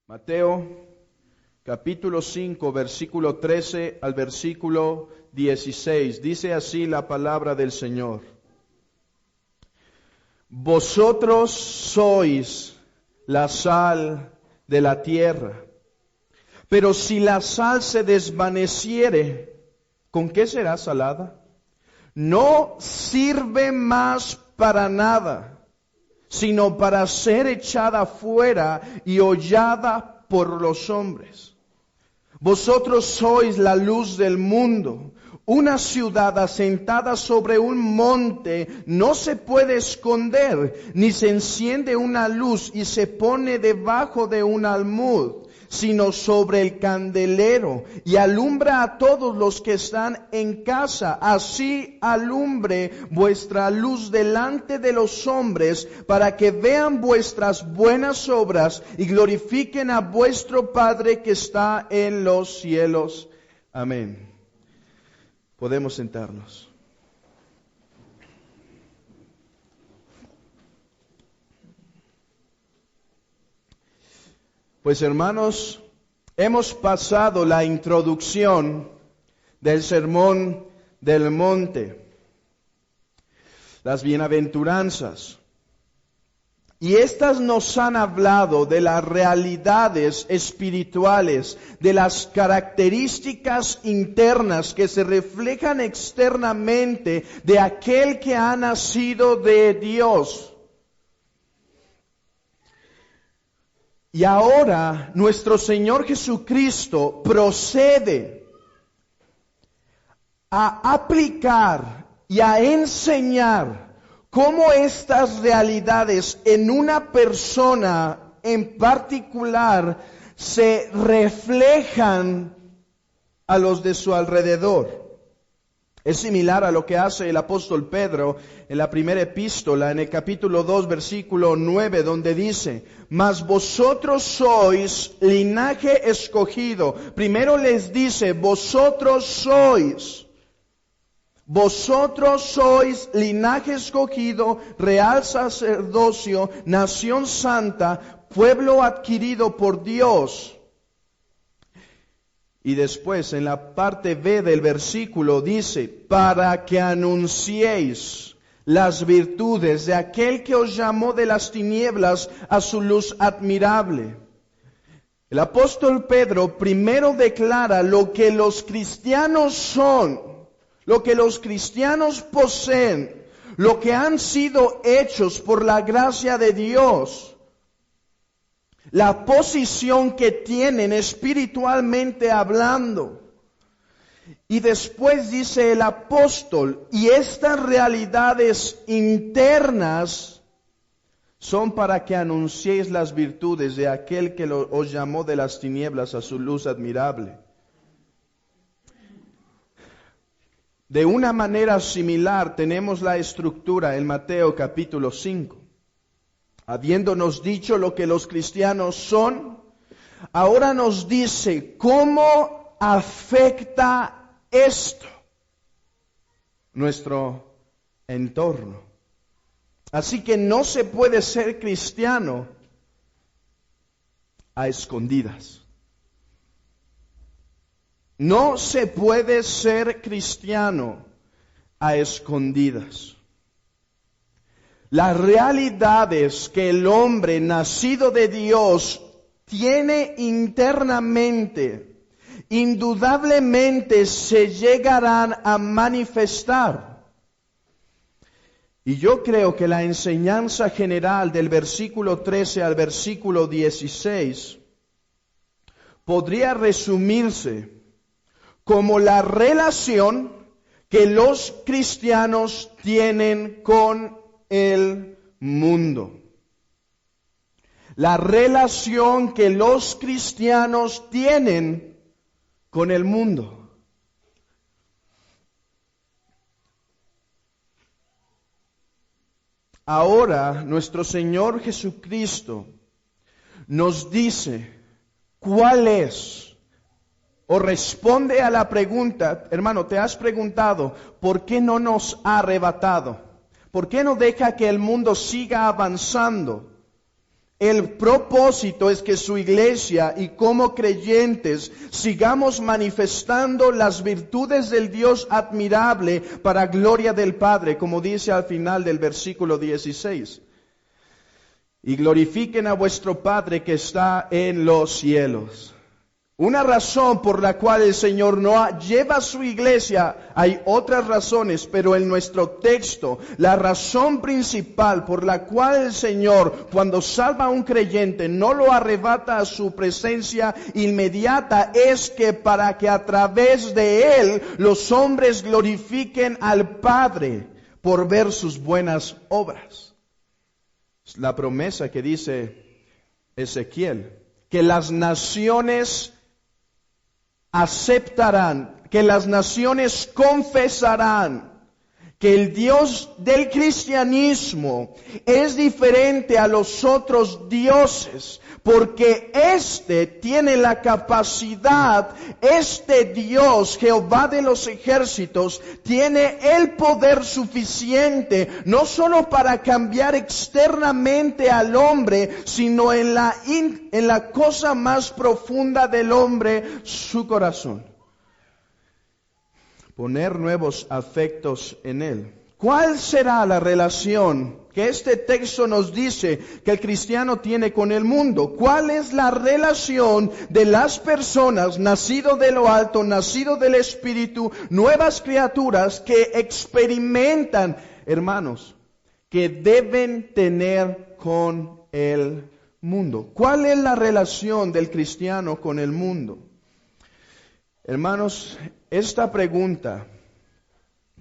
Mateo capítulo 5, versículo 13 al versículo 16. Dice así la palabra del Señor. Vosotros sois la sal de la tierra, pero si la sal se desvaneciere, ¿con qué será salada? No sirve más para nada, sino para ser echada fuera y hollada por los hombres. Vosotros sois la luz del mundo. Una ciudad asentada sobre un monte no se puede esconder, ni se enciende una luz y se pone debajo de un almud, sino sobre el candelero, y alumbra a todos los que están en casa. Así alumbre vuestra luz delante de los hombres, para que vean vuestras buenas obras y glorifiquen a vuestro Padre que está en los cielos. Amén. Podemos sentarnos. Pues hermanos, hemos pasado la introducción del Sermón del Monte, las bienaventuranzas. Y estas nos han hablado de las realidades espirituales, de las características internas que se reflejan externamente de aquel que ha nacido de Dios. Y ahora nuestro Señor Jesucristo procede a aplicar y a enseñar cómo estas realidades en una persona en particular se reflejan a los de su alrededor. Es similar a lo que hace el apóstol Pedro en la primera epístola, en el capítulo 2, versículo 9, donde dice: mas vosotros sois linaje escogido. Primero les dice, vosotros sois linaje escogido, real sacerdocio, nación santa, pueblo adquirido por Dios. Y después en la parte B del versículo dice, para que anunciéis las virtudes de aquel que os llamó de las tinieblas a su luz admirable. El apóstol Pedro primero declara lo que los cristianos son, lo que los cristianos poseen, lo que han sido hechos por la gracia de Dios. La posición que tienen espiritualmente hablando. Y después dice el apóstol, y estas realidades internas son para que anunciéis las virtudes de aquel que os llamó de las tinieblas a su luz admirable. De una manera similar tenemos la estructura en Mateo capítulo 5. Habiéndonos dicho lo que los cristianos son, ahora nos dice cómo afecta esto nuestro entorno. Así que no se puede ser cristiano a escondidas. No se puede ser cristiano a escondidas. Las realidades que el hombre nacido de Dios tiene internamente, indudablemente se llegarán a manifestar. Y yo creo que la enseñanza general del versículo 13 al versículo 16 podría resumirse como la relación que los cristianos tienen con el mundo. La relación que los cristianos tienen con el mundo. Ahora nuestro Señor Jesucristo nos dice cuál es, o responde a la pregunta. Hermano, ¿te has preguntado por qué no nos ha arrebatado? ¿Por qué no deja que el mundo siga avanzando El propósito es que su iglesia y como creyentes sigamos manifestando las virtudes del Dios admirable para gloria del Padre, como dice al final del versículo 16. Y glorifiquen a vuestro Padre que está en los cielos. Una razón por la cual el Señor no lleva a su iglesia, hay otras razones, pero en nuestro texto, la razón principal por la cual el Señor, cuando salva a un creyente, no lo arrebata a su presencia inmediata, es que para que a través de él los hombres glorifiquen al Padre por ver sus buenas obras. Es la promesa que dice Ezequiel, que las naciones aceptarán, que las naciones confesarán que el Dios del cristianismo es diferente a los otros dioses, porque este tiene la capacidad, este Dios, Jehová de los ejércitos, tiene el poder suficiente, no solo para cambiar externamente al hombre, sino en la cosa más profunda del hombre, su corazón. Poner nuevos afectos en él. ¿Cuál será la relación que este texto nos dice que el cristiano tiene con el mundo? ¿Cuál es la relación de las personas nacido de lo alto, nacido del Espíritu, nuevas criaturas que experimentan, hermanos, que deben tener con el mundo? ¿Cuál es la relación del cristiano con el mundo? Hermanos, esta pregunta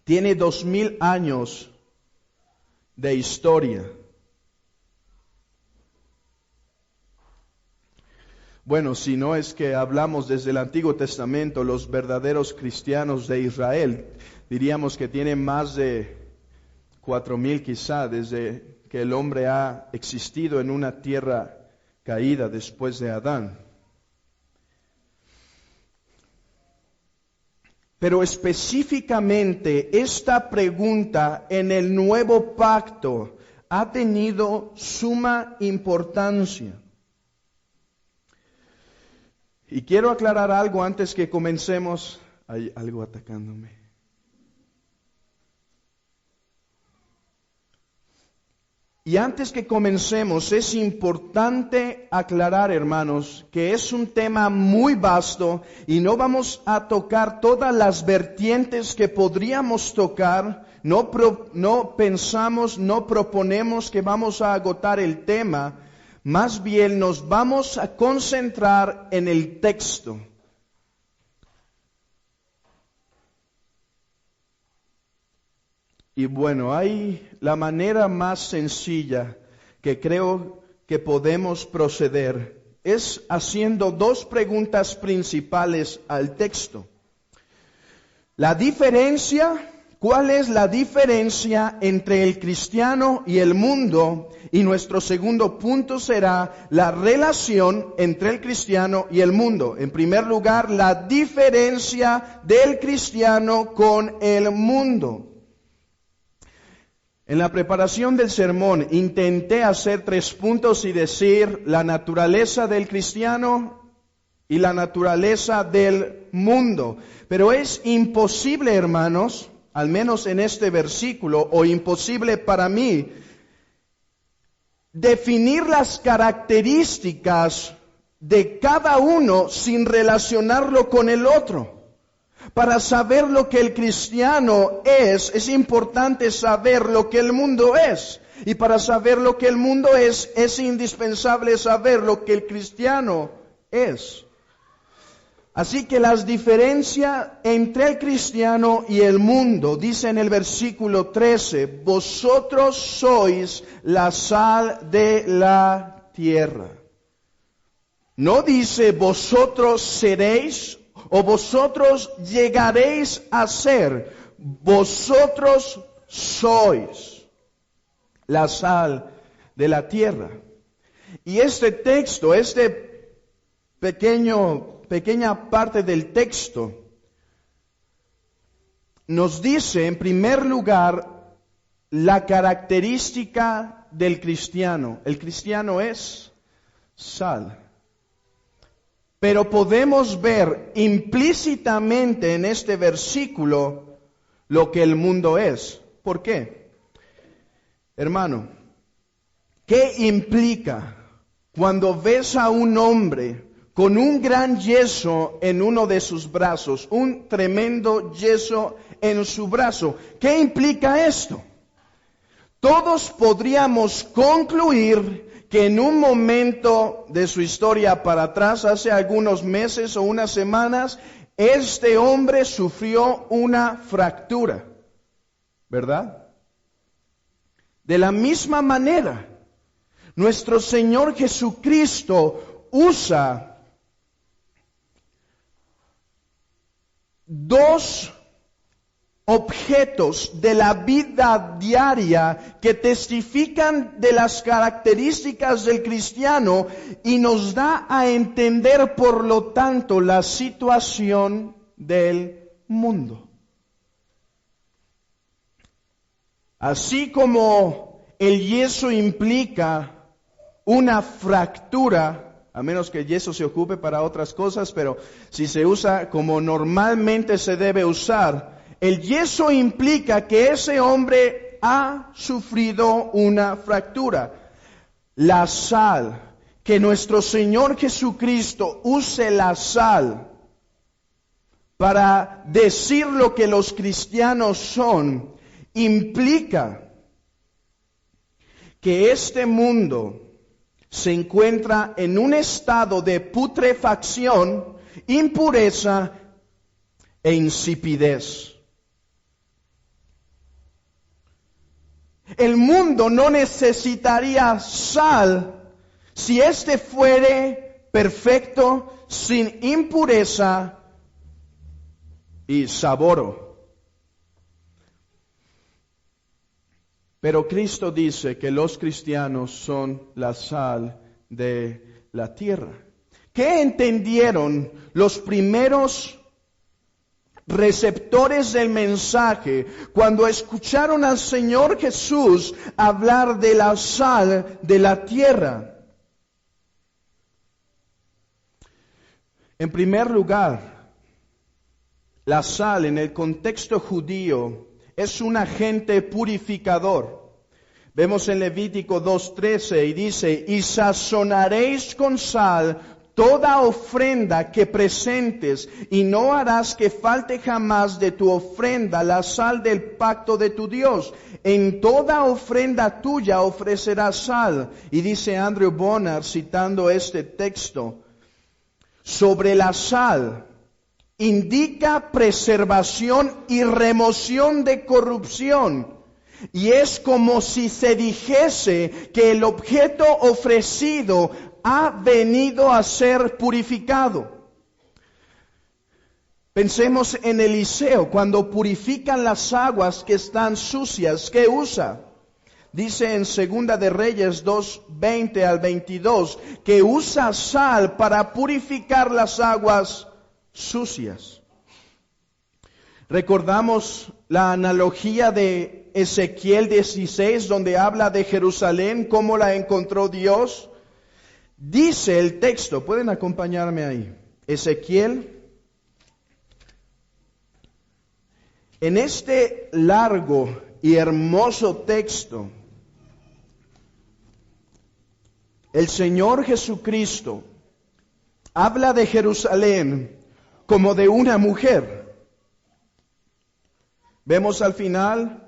tiene 2000 años de historia. Bueno, si no es que hablamos desde el Antiguo Testamento, los verdaderos cristianos de Israel, diríamos que tienen más de 4000 quizá, desde que el hombre ha existido en una tierra caída después de Adán. Pero específicamente esta pregunta en el nuevo pacto ha tenido suma importancia. Y quiero aclarar algo antes que comencemos. Hay algo atacándome. Y antes que comencemos, es importante aclarar, hermanos, que es un tema muy vasto y no vamos a tocar todas las vertientes que podríamos tocar. No pensamos, no proponemos que vamos a agotar el tema. Más bien nos vamos a concentrar en el texto. Y bueno, hay la manera más sencilla que creo que podemos proceder, es haciendo dos preguntas principales al texto. La diferencia, ¿cuál es la diferencia entre el cristiano y el mundo? Y nuestro segundo punto será la relación entre el cristiano y el mundo. En primer lugar, la diferencia del cristiano con el mundo. En la preparación del sermón intenté hacer 3 puntos y decir la naturaleza del cristiano y la naturaleza del mundo. Pero es imposible, hermanos, al menos en este versículo, o imposible para mí, definir las características de cada uno sin relacionarlo con el otro. Para saber lo que el cristiano es importante saber lo que el mundo es. Y para saber lo que el mundo es indispensable saber lo que el cristiano es. Así que las diferencias entre el cristiano y el mundo, dice en el versículo 13, vosotros sois la sal de la tierra. No dice vosotros seréis o vosotros llegaréis a ser, vosotros sois la sal de la tierra. Y este texto, pequeña parte del texto, nos dice en primer lugar la característica del cristiano. El cristiano es sal. Pero podemos ver implícitamente en este versículo lo que el mundo es. ¿Por qué? Hermano, ¿qué implica cuando ves a un hombre con un gran yeso en uno de sus brazos, un tremendo yeso en su brazo? ¿Qué implica esto? Todos podríamos concluir que en un momento de su historia para atrás, hace algunos meses o unas semanas, este hombre sufrió una fractura, ¿verdad? De la misma manera, nuestro Señor Jesucristo usa dos objetos de la vida diaria que testifican de las características del cristiano y nos da a entender, por lo tanto, la situación del mundo. Así como el yeso implica una fractura, a menos que el yeso se ocupe para otras cosas, pero si se usa como normalmente se debe usar, el yeso implica que ese hombre ha sufrido una fractura. La sal, que nuestro Señor Jesucristo use la sal para decir lo que los cristianos son, implica que este mundo se encuentra en un estado de putrefacción, impureza e insipidez. El mundo no necesitaría sal si éste fuere perfecto, sin impureza y sabor. Pero Cristo dice que los cristianos son la sal de la tierra. ¿Qué entendieron los primeros receptores del mensaje cuando escucharon al Señor Jesús hablar de la sal de la tierra? En primer lugar, la sal en el contexto judío es un agente purificador. Vemos en Levítico 2:13 y dice: y sazonaréis con sal toda ofrenda que presentes, y no harás que falte jamás de tu ofrenda la sal del pacto de tu Dios. En toda ofrenda tuya ofrecerás sal. Y dice Andrew Bonar, citando este texto, sobre la sal, indica preservación y remoción de corrupción. Y es como si se dijese que el objeto ofrecido ha venido a ser purificado. Pensemos en Eliseo, cuando purifican las aguas que están sucias, ¿qué usa? Dice en 2 de Reyes 2:20 al 22, que usa sal para purificar las aguas sucias. Recordamos la analogía de Ezequiel 16, donde habla de Jerusalén, cómo la encontró Dios. Dice el texto, pueden acompañarme ahí, Ezequiel, en este largo y hermoso texto, el Señor Jesucristo habla de Jerusalén como de una mujer. Vemos al final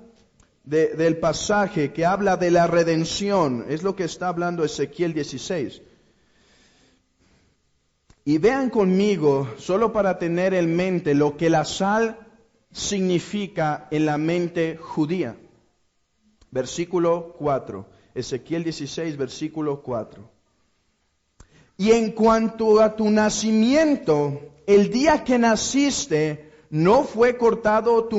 del pasaje que habla de la redención, es lo que está hablando Ezequiel 16. Y vean conmigo, solo para tener en mente lo que la sal significa en la mente judía. Versículo 4, Ezequiel 16, versículo 4. Y en cuanto a tu nacimiento, el día que naciste, no fue cortado tu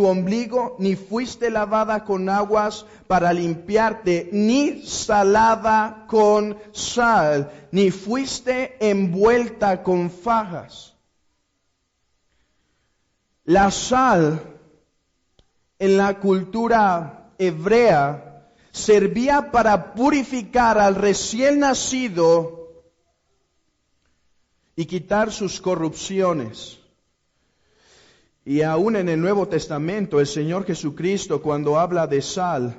ombligo, ni fuiste lavada con aguas para limpiarte, ni salada con sal, ni fuiste envuelta con fajas. La sal en la cultura hebrea servía para purificar al recién nacido y quitar sus corrupciones. Y aún en el Nuevo Testamento, el Señor Jesucristo, cuando habla de sal,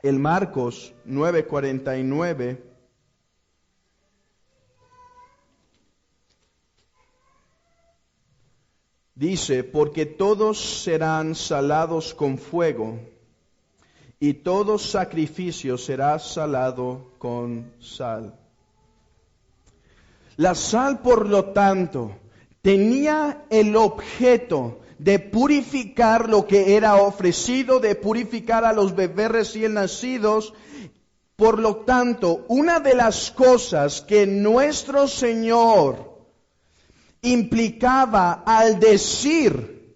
en Marcos 9:49, dice, porque todos serán salados con fuego, y todo sacrificio será salado con sal. La sal, por lo tanto, tenía el objeto de purificar lo que era ofrecido, de purificar a los bebés recién nacidos. Por lo tanto, una de las cosas que nuestro Señor implicaba al decir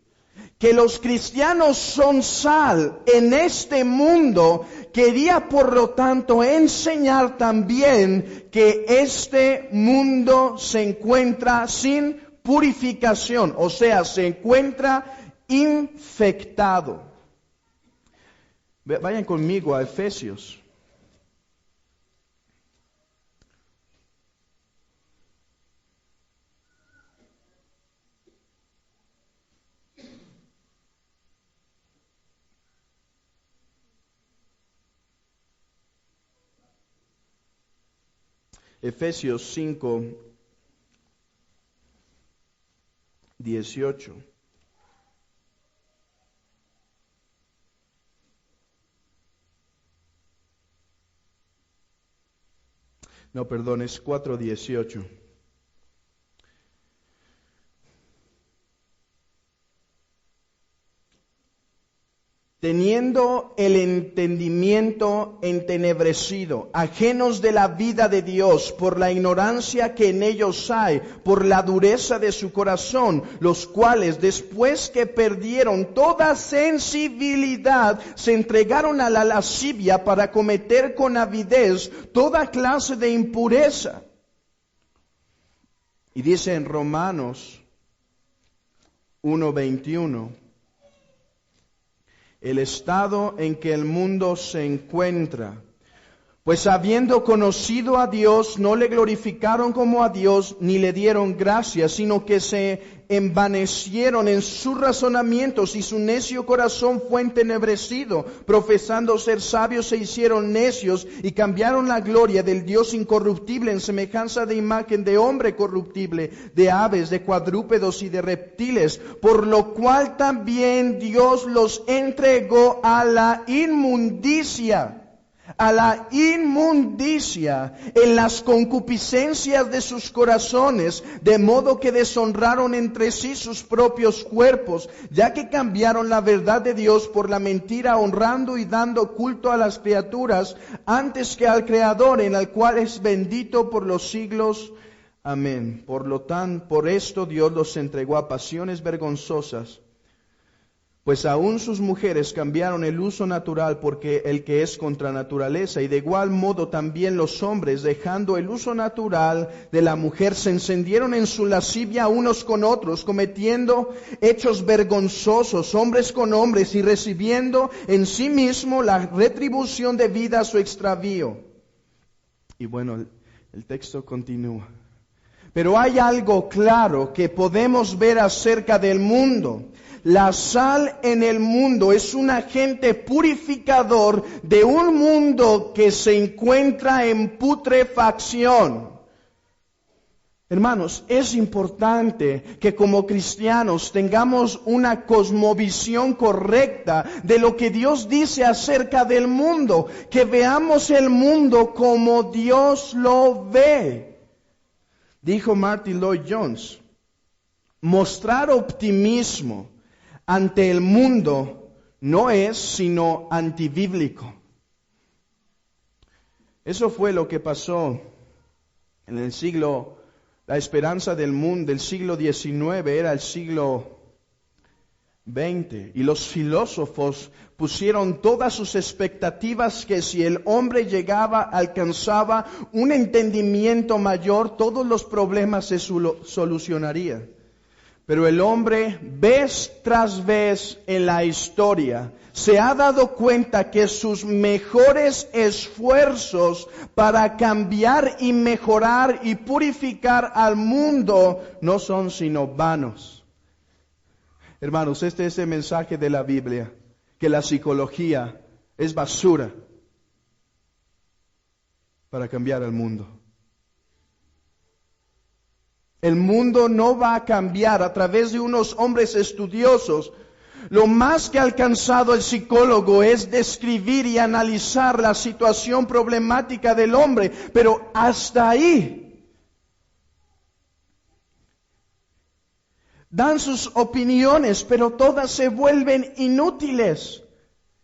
que los cristianos son sal en este mundo, quería por lo tanto enseñar también que este mundo se encuentra sin purificación, o sea, se encuentra infectado. Vayan conmigo a Efesios. Efesios 5:18. No, perdón, es 4:18. Teniendo el entendimiento entenebrecido, ajenos de la vida de Dios, por la ignorancia que en ellos hay, por la dureza de su corazón, los cuales, después que perdieron toda sensibilidad, se entregaron a la lascivia para cometer con avidez toda clase de impureza. Y dice en Romanos 1:21, el estado en que el mundo se encuentra. Pues habiendo conocido a Dios, no le glorificaron como a Dios, ni le dieron gracias, sino que se envanecieron en sus razonamientos, y su necio corazón fue entenebrecido. Profesando ser sabios, se hicieron necios, y cambiaron la gloria del Dios incorruptible en semejanza de imagen de hombre corruptible, de aves, de cuadrúpedos y de reptiles, por lo cual también Dios los entregó a la inmundicia en las concupiscencias de sus corazones, de modo que deshonraron entre sí sus propios cuerpos, ya que cambiaron la verdad de Dios por la mentira, honrando y dando culto a las criaturas antes que al Creador, en el cual es bendito por los siglos. Amén. Por esto Dios los entregó a pasiones vergonzosas, pues aún sus mujeres cambiaron el uso natural porque el que es contra naturaleza, y de igual modo también los hombres, dejando el uso natural de la mujer, se encendieron en su lascivia unos con otros, cometiendo hechos vergonzosos, hombres con hombres, y recibiendo en sí mismo la retribución debida a su extravío. Y bueno, el texto continúa. Pero hay algo claro que podemos ver acerca del mundo. La sal en el mundo es un agente purificador de un mundo que se encuentra en putrefacción. Hermanos, es importante que como cristianos tengamos una cosmovisión correcta de lo que Dios dice acerca del mundo, que veamos el mundo como Dios lo ve. Dijo Martin Lloyd Jones, mostrar optimismo ante el mundo no es sino antibíblico. Eso fue lo que pasó en el siglo, la esperanza del mundo del siglo XIX era el siglo XX, y los filósofos pusieron todas sus expectativas que si el hombre alcanzaba un entendimiento mayor, todos los problemas se solucionarían. Pero el hombre, vez tras vez en la historia, se ha dado cuenta que sus mejores esfuerzos para cambiar y mejorar y purificar al mundo no son sino vanos. Hermanos, este es el mensaje de la Biblia, que la psicología es basura para cambiar al mundo. El mundo no va a cambiar a través de unos hombres estudiosos. Lo más que ha alcanzado el psicólogo es describir y analizar la situación problemática del hombre, pero hasta ahí. Dan sus opiniones, pero todas se vuelven inútiles.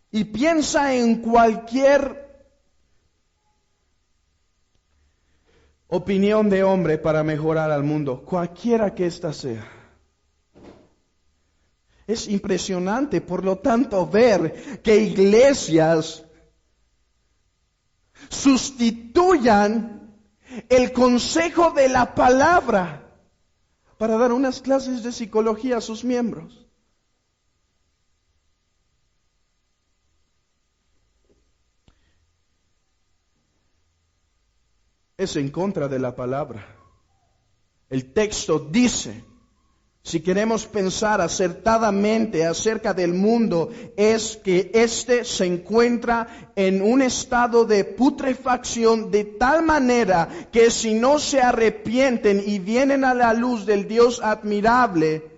Y piensa en cualquier opinión de hombre para mejorar al mundo, cualquiera que ésta sea. Es impresionante, por lo tanto, ver que iglesias sustituyan el consejo de la palabra para dar unas clases de psicología a sus miembros. Es en contra de la palabra. El texto dice, si queremos pensar acertadamente acerca del mundo, es que éste se encuentra en un estado de putrefacción de tal manera que si no se arrepienten y vienen a la luz del Dios admirable,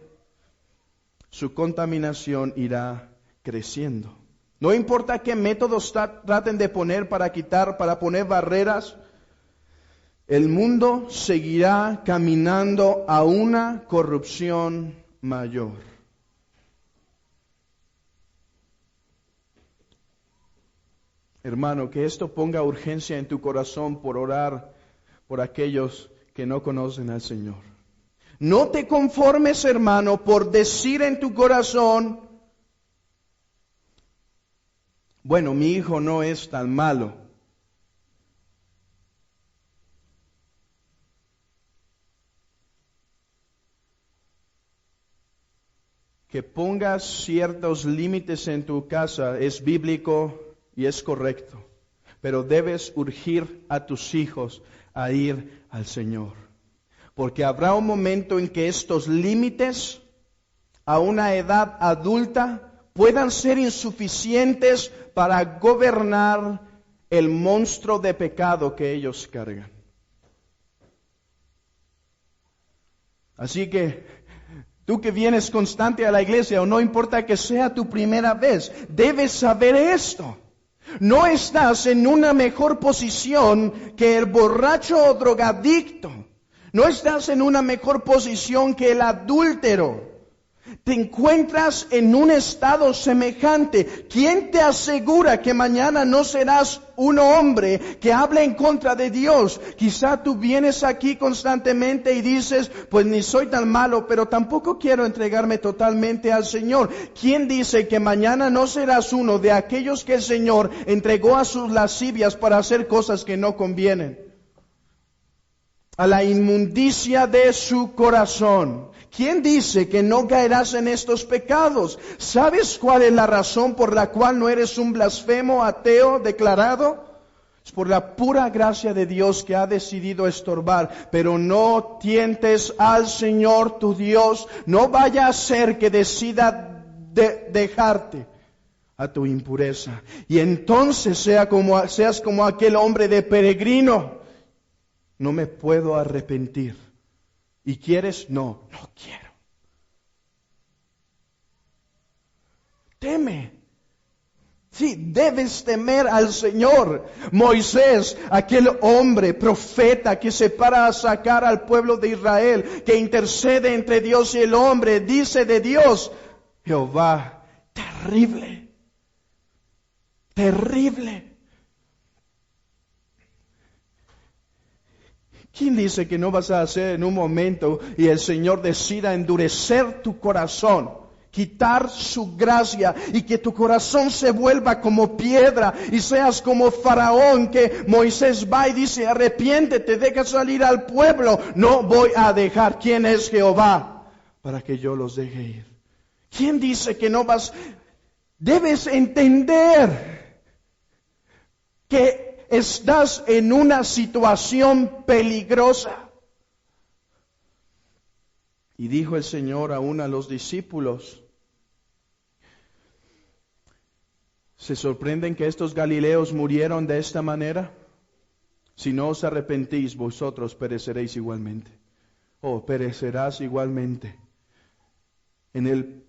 su contaminación irá creciendo. No importa qué métodos traten de poner para poner barreras, el mundo seguirá caminando a una corrupción mayor. Hermano, que esto ponga urgencia en tu corazón por orar por aquellos que no conocen al Señor. No te conformes, hermano, por decir en tu corazón, bueno, mi hijo no es tan malo. Que pongas ciertos límites en tu casa es bíblico y es correcto, pero debes urgir a tus hijos a ir al Señor, porque habrá un momento en que estos límites a una edad adulta puedan ser insuficientes para gobernar el monstruo de pecado que ellos cargan. Así que tú que vienes constante a la iglesia, o no importa que sea tu primera vez, debes saber esto. No estás en una mejor posición que el borracho o drogadicto. No estás en una mejor posición que el adúltero. Te encuentras en un estado semejante. ¿Quién te asegura que mañana no serás un hombre que hable en contra de Dios? Quizá tú vienes aquí constantemente y dices, pues ni soy tan malo, pero tampoco quiero entregarme totalmente al Señor. ¿Quién dice que mañana no serás uno de aquellos que el Señor entregó a sus lascivias para hacer cosas que no convienen? A la inmundicia de su corazón. ¿Quién dice que no caerás en estos pecados? ¿Sabes cuál es la razón por la cual no eres un blasfemo ateo declarado? Es por la pura gracia de Dios que ha decidido estorbar. Pero no tientes al Señor tu Dios. No vaya a ser que decida dejarte a tu impureza. Y entonces seas como aquel hombre de peregrino. No me puedo arrepentir. ¿Y quieres? No quiero. Teme. Sí, debes temer al Señor. Moisés, aquel hombre, profeta que se para a sacar al pueblo de Israel, que intercede entre Dios y el hombre, dice de Dios, Jehová, terrible, terrible. ¿Quién dice que no vas a hacer en un momento y el Señor decida endurecer tu corazón, quitar su gracia y que tu corazón se vuelva como piedra y seas como Faraón, que Moisés va y dice, arrepiéntete, deja salir al pueblo? No voy a dejar. ¿Quién es Jehová? para que yo los deje ir. ¿Quién dice que no vas? Debes entender que estás en una situación peligrosa. Y dijo el Señor aún a los discípulos, ¿se sorprenden que estos galileos murieron de esta manera? Si no os arrepentís, vosotros pereceréis igualmente. Perecerás igualmente en el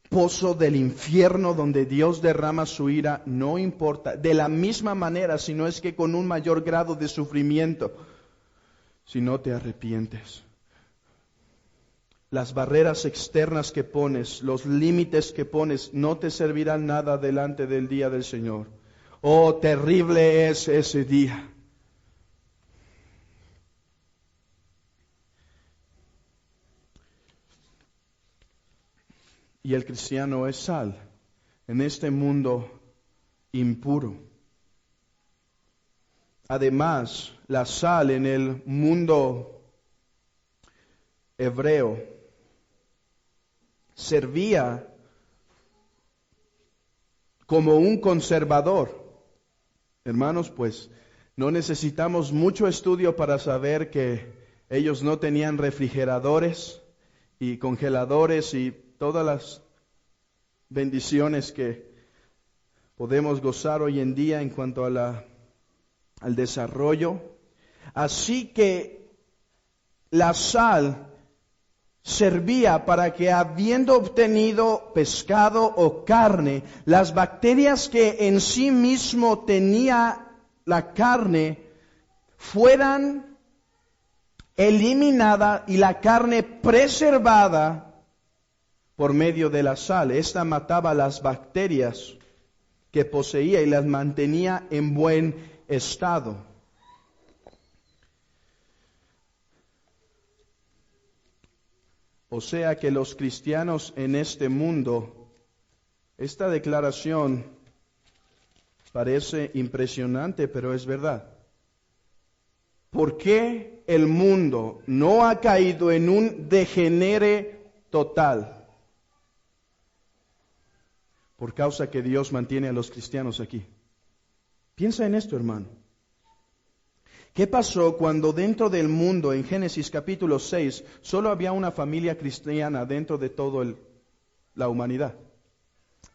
pozo del infierno donde Dios derrama su ira, no importa, de la misma manera, si no es que con un mayor grado de sufrimiento, si no te arrepientes. Las barreras externas que pones, los límites que pones, no te servirán nada delante del día del Señor. Terrible es ese día. Y el cristiano es sal en este mundo impuro. Además, la sal en el mundo hebreo servía como un conservador. Hermanos, pues no necesitamos mucho estudio para saber que ellos no tenían refrigeradores y congeladores y todas las bendiciones que podemos gozar hoy en día en cuanto a al desarrollo. Así que la sal servía para que, habiendo obtenido pescado o carne, las bacterias que en sí mismo tenía la carne fueran eliminadas y la carne preservada por medio de la sal. Esta mataba las bacterias que poseía y las mantenía en buen estado. O sea que los cristianos en este mundo, esta declaración parece impresionante, pero es verdad. ¿Por qué el mundo no ha caído en un degenere total? Por causa que Dios mantiene a los cristianos aquí. Piensa en esto, hermano. ¿Qué pasó cuando dentro del mundo, en Génesis capítulo 6, solo había una familia cristiana dentro de toda la humanidad?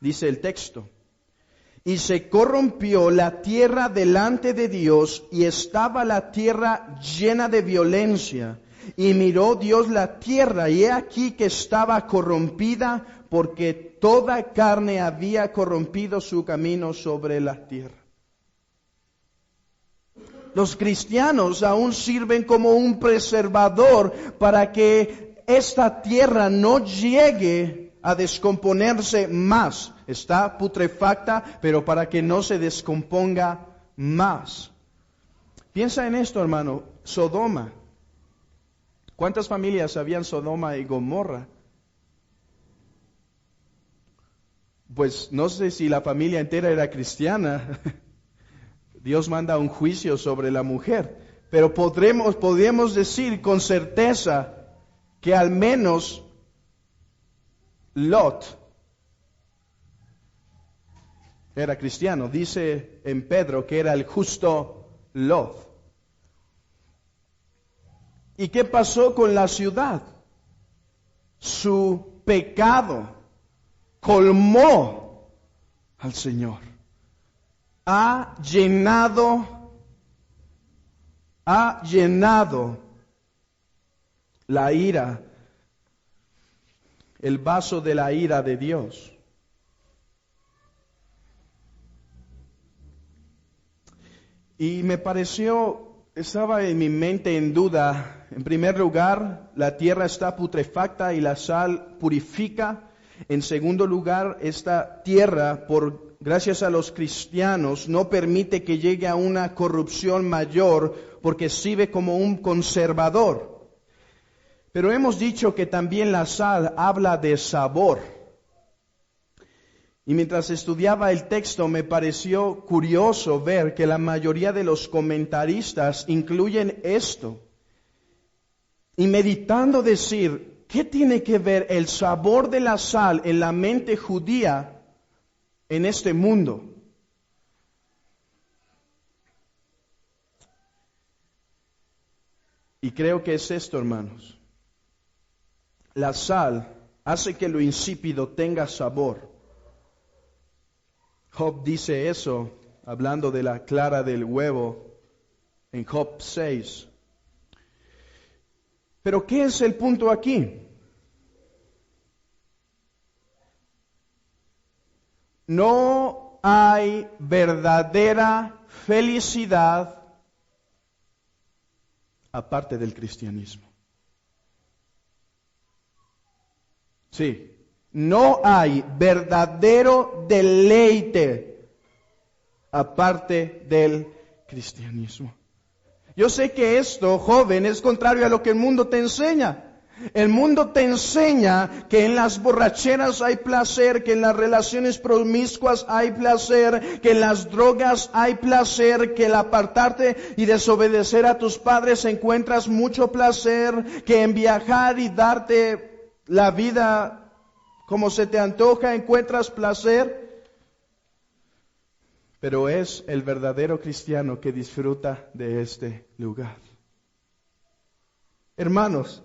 Dice el texto, y se corrompió la tierra delante de Dios, y estaba la tierra llena de violencia. Y miró Dios la tierra, y he aquí que estaba corrompida, porque toda carne había corrompido su camino sobre la tierra. Los cristianos aún sirven como un preservador para que esta tierra no llegue a descomponerse más. Está putrefacta, pero para que no se descomponga más. Piensa en esto, hermano. Sodoma. ¿Cuántas familias había en Sodoma y Gomorra? Pues no sé si la familia entera era cristiana. Dios manda un juicio sobre la mujer. Pero podríamos decir con certeza que al menos Lot era cristiano. Dice en Pedro que era el justo Lot. ¿Y qué pasó con la ciudad? Su pecado colmó al Señor. Ha llenado la ira, el vaso de la ira de Dios. Y me pareció, estaba en mi mente en duda. En primer lugar, la tierra está putrefacta y la sal purifica. En segundo lugar, esta tierra, gracias a los cristianos, no permite que llegue a una corrupción mayor porque sirve como un conservador. Pero hemos dicho que también la sal habla de sabor. Y mientras estudiaba el texto me pareció curioso ver que la mayoría de los comentaristas incluyen esto. Y meditando decir, ¿Qué tiene que ver el sabor de la sal en la mente judía en este mundo? Y creo que es esto, hermanos. La sal hace que lo insípido tenga sabor. Job dice eso, hablando de la clara del huevo, en Job 6. Pero ¿qué es el punto aquí? No hay verdadera felicidad aparte del cristianismo. Sí, no hay verdadero deleite aparte del cristianismo. Yo sé que esto, joven, es contrario a lo que el mundo te enseña. El mundo te enseña que en las borracheras hay placer, que en las relaciones promiscuas hay placer, que en las drogas hay placer, que el apartarte y desobedecer a tus padres encuentras mucho placer, que en viajar y darte la vida como se te antoja encuentras placer. Pero es el verdadero cristiano que disfruta de este lugar. Hermanos,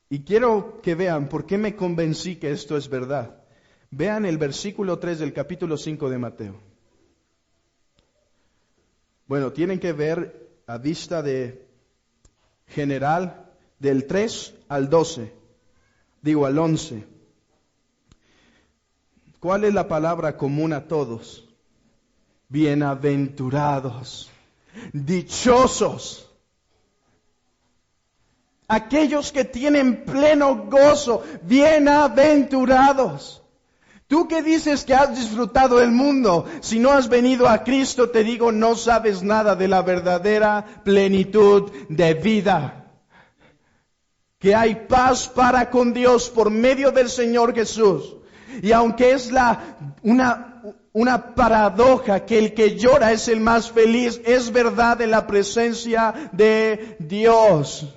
y quiero que vean por qué me convencí que esto es verdad. Vean el versículo 3 del capítulo 5 de Mateo. Bueno, tienen que ver a vista de general del 3 al 12. Digo al 11. ¿Cuál es la palabra común a todos? Bienaventurados, dichosos. Aquellos que tienen pleno gozo, bienaventurados. Tú que dices que has disfrutado el mundo, si no has venido a Cristo, te digo, no sabes nada de la verdadera plenitud de vida. Que hay paz para con Dios por medio del Señor Jesús. Y aunque es una paradoja que el que llora es el más feliz, es verdad en la presencia de Dios.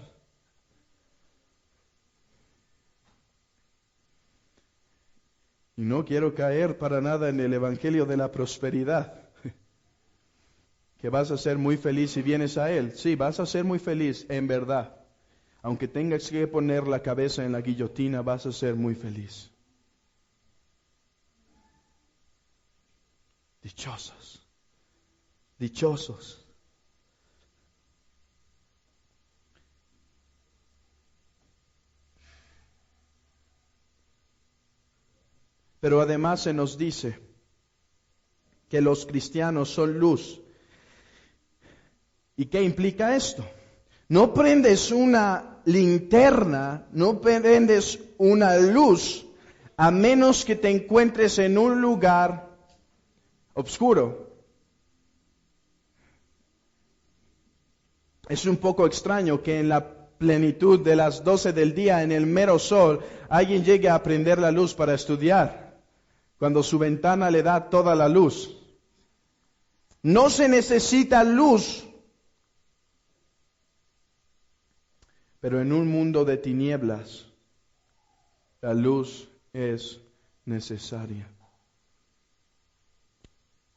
Y no quiero caer para nada en el evangelio de la prosperidad. Que vas a ser muy feliz si vienes a Él. Sí, vas a ser muy feliz, en verdad. Aunque tengas que poner la cabeza en la guillotina, vas a ser muy feliz. Dichosos. Dichosos. Pero además se nos dice que los cristianos son luz. ¿Y qué implica esto? No prendes una linterna, no prendes una luz, a menos que te encuentres en un lugar oscuro. Es un poco extraño que en la plenitud de las 12 del día, en el mero sol, alguien llegue a prender la luz para estudiar, cuando su ventana le da toda la luz. No se necesita luz, pero en un mundo de tinieblas, la luz es necesaria.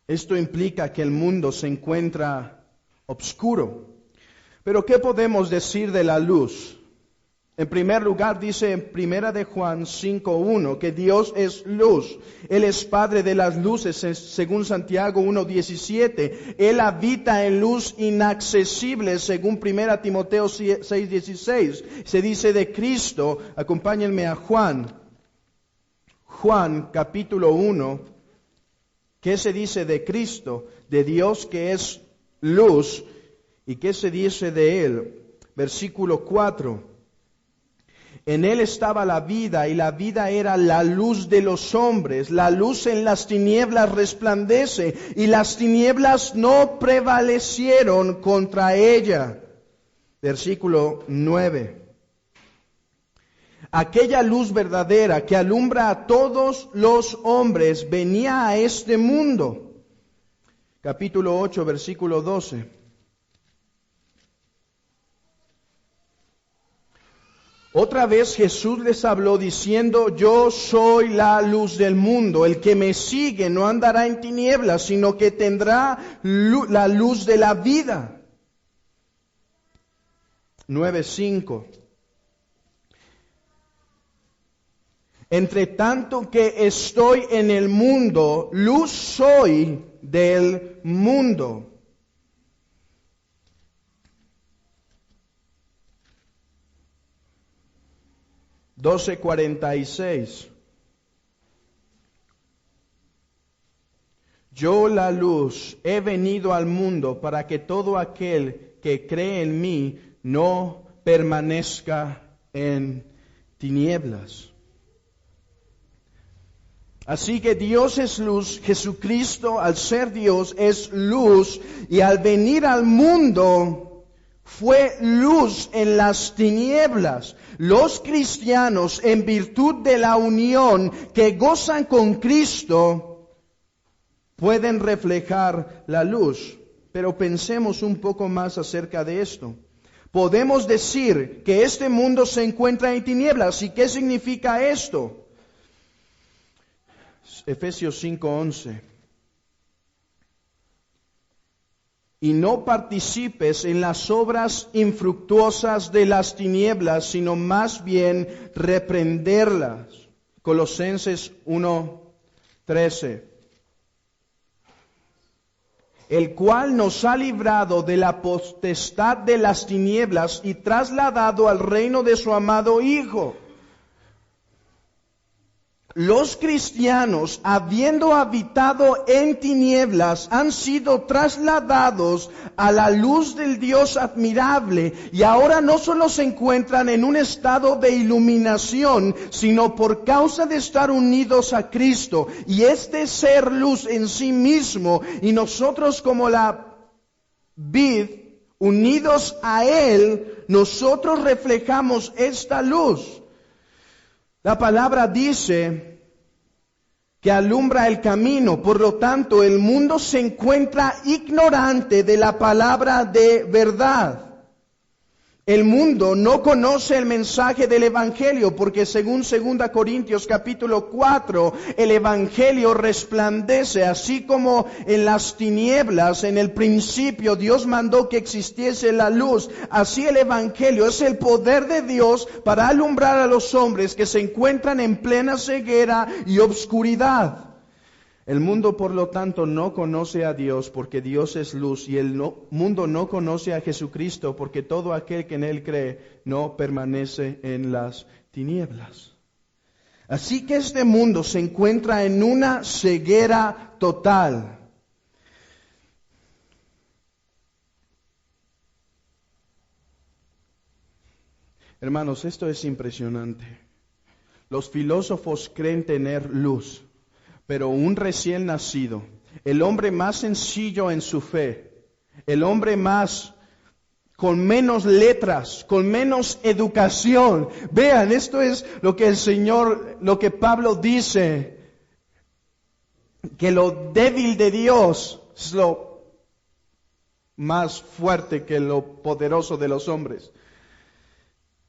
Esto implica que el mundo se encuentra oscuro. Pero ¿qué podemos decir de la luz? En primer lugar dice en 1 de Juan 5:1 que Dios es luz. Él es Padre de las luces, según Santiago 1:17. Él habita en luz inaccesible, según 1 Timoteo 6:16. Se dice de Cristo, acompáñenme a Juan. Juan capítulo 1. ¿Qué se dice de Cristo? De Dios que es luz. ¿Y qué se dice de Él? Versículo 4. En Él estaba la vida, y la vida era la luz de los hombres. La luz en las tinieblas resplandece, y las tinieblas no prevalecieron contra ella. Versículo 9. Aquella luz verdadera que alumbra a todos los hombres venía a este mundo. Capítulo 8, versículo 12. Otra vez Jesús les habló diciendo, yo soy la luz del mundo. El que me sigue no andará en tinieblas, sino que tendrá la luz de la vida. 9:5. Entre tanto que estoy en el mundo, luz soy del mundo. 12:46. Yo la luz he venido al mundo para que todo aquel que cree en mí no permanezca en tinieblas. Así que Dios es luz, Jesucristo al ser Dios es luz y al venir al mundo fue luz en las tinieblas. Los cristianos, en virtud de la unión que gozan con Cristo, pueden reflejar la luz. Pero pensemos un poco más acerca de esto. Podemos decir que este mundo se encuentra en tinieblas. ¿Y qué significa esto? Efesios 5:11. Y no participes en las obras infructuosas de las tinieblas, sino más bien reprenderlas. Colosenses 1:13. El cual nos ha librado de la potestad de las tinieblas y trasladado al reino de su amado Hijo. Los cristianos, habiendo habitado en tinieblas, han sido trasladados a la luz del Dios admirable y ahora no solo se encuentran en un estado de iluminación, sino por causa de estar unidos a Cristo y este ser luz en sí mismo y nosotros como la vid unidos a Él, nosotros reflejamos esta luz. La palabra dice que alumbra el camino, por lo tanto el mundo se encuentra ignorante de la palabra de verdad. El mundo no conoce el mensaje del Evangelio porque según 2 Corintios capítulo 4, el Evangelio resplandece así como en las tinieblas, en el principio Dios mandó que existiese la luz. Así el Evangelio es el poder de Dios para alumbrar a los hombres que se encuentran en plena ceguera y obscuridad. El mundo, por lo tanto, no conoce a Dios porque Dios es luz y el mundo no conoce a Jesucristo porque todo aquel que en Él cree no permanece en las tinieblas. Así que este mundo se encuentra en una ceguera total. Hermanos, esto es impresionante. Los filósofos creen tener luz. Pero un recién nacido, el hombre más sencillo en su fe, el hombre más con menos letras, con menos educación. Vean, esto es lo que el Señor, lo que Pablo dice, que lo débil de Dios es lo más fuerte que lo poderoso de los hombres.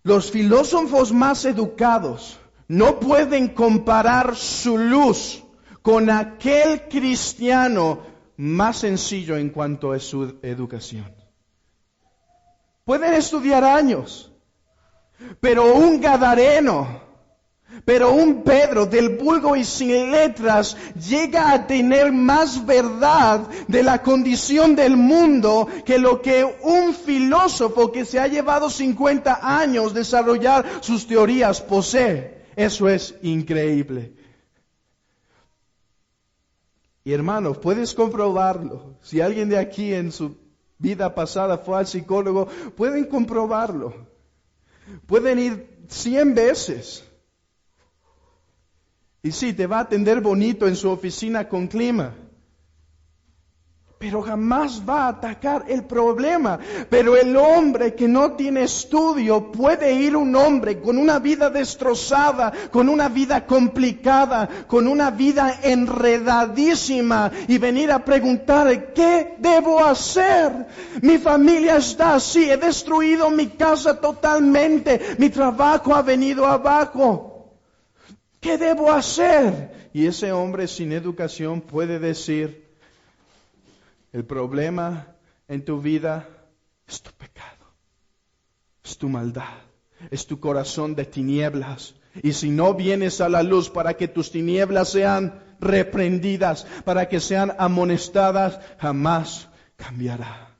Los filósofos más educados no pueden comparar su luz con aquel cristiano más sencillo en cuanto a su educación. Pueden estudiar años, pero un gadareno, pero un Pedro del vulgo y sin letras llega a tener más verdad de la condición del mundo que lo que un filósofo que se ha llevado 50 años desarrollar sus teorías posee. Eso es increíble. Y hermanos, puedes comprobarlo. Si alguien de aquí en su vida pasada fue al psicólogo, pueden comprobarlo. Pueden ir 100 veces. Y sí, te va a atender bonito en su oficina con clima. pero jamás va a atacar el problema. Pero el hombre que no tiene estudio, puede ir un hombre con una vida destrozada, con una vida complicada, con una vida enredadísima y venir a preguntar, ¿qué debo hacer? Mi familia está así, he destruido mi casa totalmente, mi trabajo ha venido abajo. ¿Qué debo hacer? Y ese hombre sin educación puede decir, el problema en tu vida es tu pecado, es tu maldad, es tu corazón de tinieblas. Y si no vienes a la luz para que tus tinieblas sean reprendidas, para que sean amonestadas, jamás cambiará.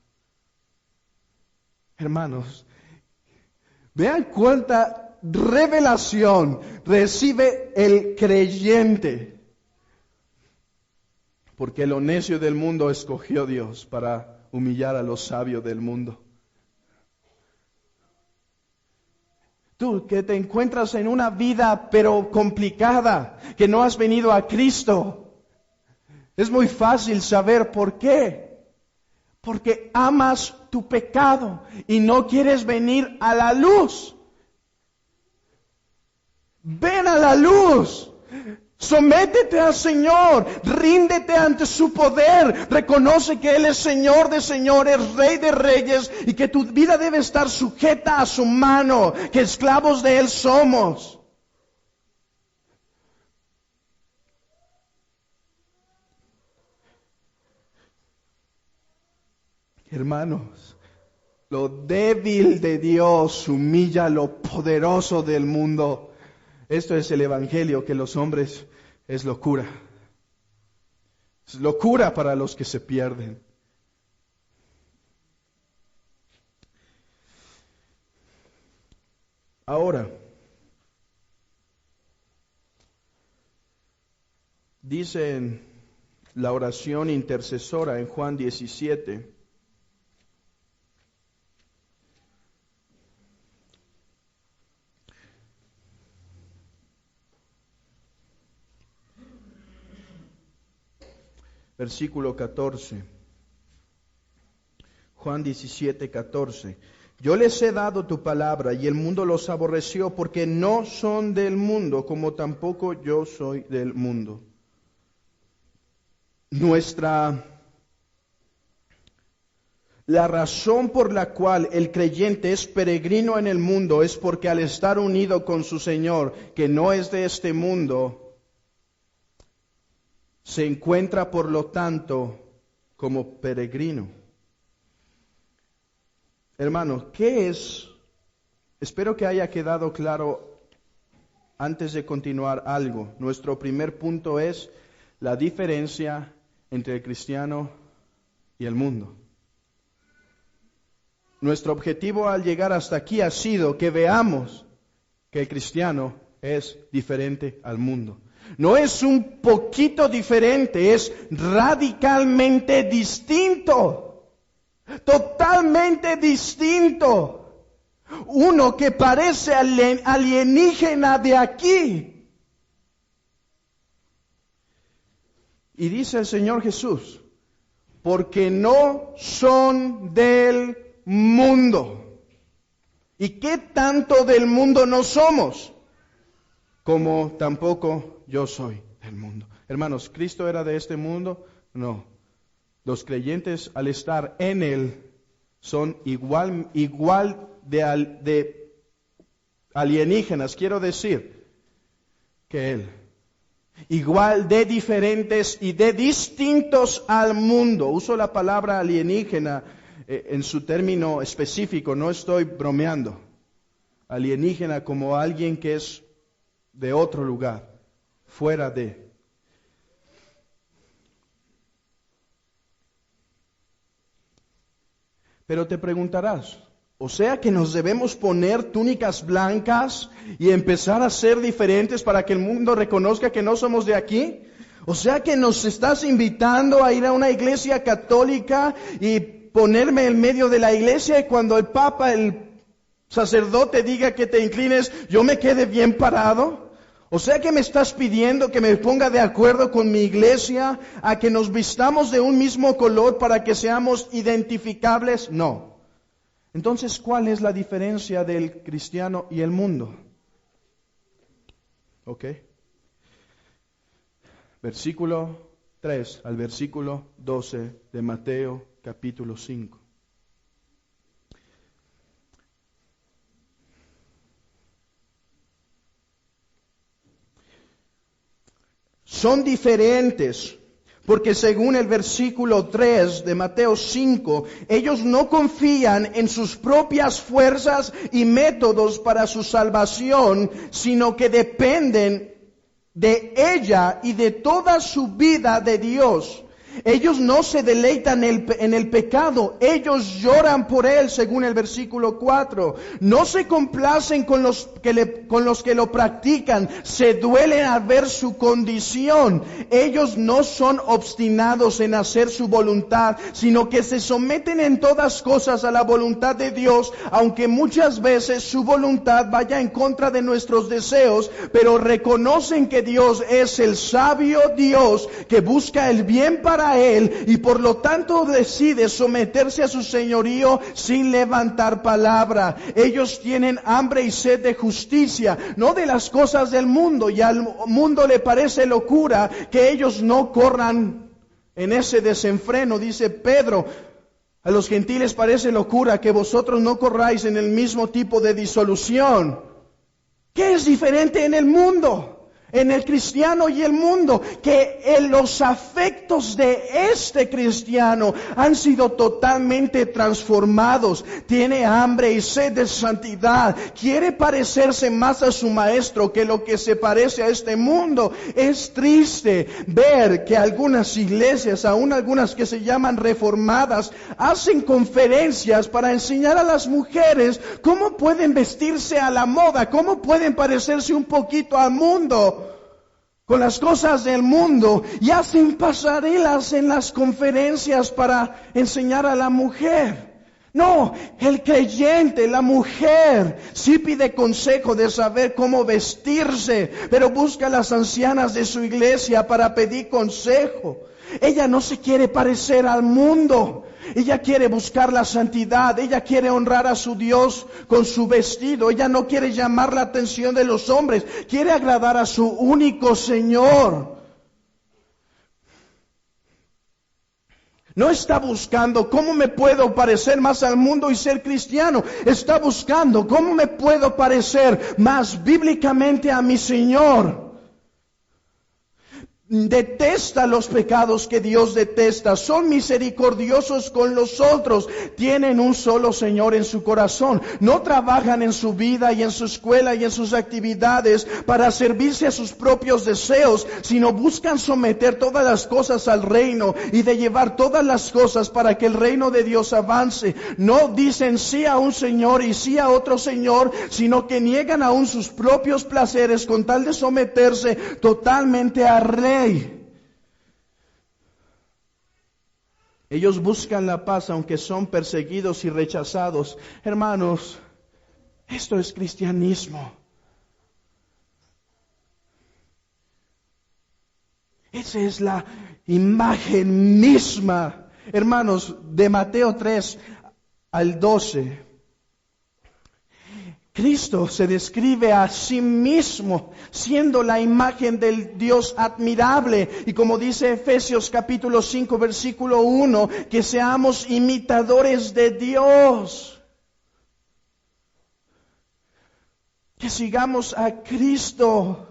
Hermanos, vean cuánta revelación recibe el creyente. Porque lo necio del mundo escogió Dios para humillar a los sabios del mundo. Tú que te encuentras en una vida pero complicada, que no has venido a Cristo, es muy fácil saber por qué. Porque amas tu pecado y no quieres venir a la luz. Ven a la luz. Sométete al Señor, ríndete ante su poder, reconoce que Él es Señor de señores, Rey de reyes y que tu vida debe estar sujeta a su mano, que esclavos de Él somos. Hermanos, lo débil de Dios humilla lo poderoso del mundo. Esto es el evangelio, que los hombres es locura. Es locura para los que se pierden. Ahora, dice en la oración intercesora en Juan 17, versículo 14. Juan 17, 14. Yo les he dado tu palabra y el mundo los aborreció porque no son del mundo, como tampoco yo soy del mundo. La razón por la cual el creyente es peregrino en el mundo es porque al estar unido con su Señor, que no es de este mundo, se encuentra por lo tanto como peregrino. Hermanos, ¿qué es? Espero que haya quedado claro antes de continuar algo. Nuestro primer punto es la diferencia entre el cristiano y el mundo. Nuestro objetivo al llegar hasta aquí ha sido que veamos que el cristiano es diferente al mundo. No es un poquito diferente, es radicalmente distinto. Totalmente distinto. Uno que parece alienígena de aquí. Y dice el Señor Jesús, porque no son del mundo. ¿Y qué tanto del mundo no somos? Como tampoco yo soy del mundo. Hermanos, ¿Cristo era de este mundo? No. Los creyentes al estar en Él son igual de alienígenas, quiero decir, que Él. Igual de diferentes y de distintos al mundo. Uso la palabra alienígena en su término específico, no estoy bromeando. Alienígena como alguien que es de otro lugar, fuera de. Pero te preguntarás, o sea que nos debemos poner túnicas blancas y empezar a ser diferentes para que el mundo reconozca que no somos de aquí. O sea que nos estás invitando a ir a una iglesia católica y ponerme en medio de la iglesia y cuando el Papa, el sacerdote diga que te inclines, yo me quede bien parado. O sea que me estás pidiendo que me ponga de acuerdo con mi iglesia a que nos vistamos de un mismo color para que seamos identificables. No. Entonces, ¿cuál es la diferencia del cristiano y el mundo? Ok. Versículo 3 al versículo 12 de Mateo capítulo 5. Son diferentes, porque según el versículo 3 de Mateo 5, ellos no confían en sus propias fuerzas y métodos para su salvación, sino que dependen de ella y de toda su vida de Dios. Ellos no se deleitan en el pecado, ellos lloran por él, según el versículo 4. No se complacen con los que lo practican, se duelen al ver su condición. Ellos no son obstinados en hacer su voluntad, sino que se someten en todas cosas a la voluntad de Dios, aunque muchas veces su voluntad vaya en contra de nuestros deseos, pero reconocen que Dios es el sabio Dios que busca el bien para él y por lo tanto decide someterse a su señorío sin levantar palabra. Ellos tienen hambre y sed de justicia, no de las cosas del mundo, y al mundo le parece locura que ellos no corran en ese desenfreno. Dice Pedro, a los gentiles parece locura que vosotros no corráis en el mismo tipo de disolución. ¿Qué es diferente en el mundo? En el cristiano y el mundo, que los afectos de este cristiano han sido totalmente transformados. Tiene hambre y sed de santidad, quiere parecerse más a su maestro que lo que se parece a este mundo. Es triste ver que algunas iglesias, aún algunas que se llaman reformadas, hacen conferencias para enseñar a las mujeres cómo pueden vestirse a la moda, cómo pueden parecerse un poquito al mundo, con las cosas del mundo, y hacen pasarelas en las conferencias para enseñar a la mujer. No, el creyente, la mujer, sí pide consejo de saber cómo vestirse, pero busca a las ancianas de su iglesia para pedir consejo. Ella no se quiere parecer al mundo. Ella quiere buscar la santidad, ella quiere honrar a su Dios con su vestido, ella no quiere llamar la atención de los hombres, quiere agradar a su único Señor. No está buscando cómo me puedo parecer más al mundo y ser cristiano, está buscando cómo me puedo parecer más bíblicamente a mi Señor. Detesta los pecados que Dios detesta, son misericordiosos con los otros, tienen un solo Señor en su corazón, no trabajan en su vida y en su escuela y en sus actividades para servirse a sus propios deseos, sino buscan someter todas las cosas al reino y de llevar todas las cosas para que el reino de Dios avance. No dicen sí a un Señor y sí a otro Señor, sino que niegan aún sus propios placeres con tal de someterse totalmente al Rey. Ellos buscan la paz aunque son perseguidos y rechazados. Hermanos, esto es cristianismo. Esa es la imagen misma, hermanos, de Mateo 3 al 12. Cristo se describe a sí mismo siendo la imagen del Dios admirable. Y como dice Efesios capítulo 5 versículo 1, que seamos imitadores de Dios. Que sigamos a Cristo.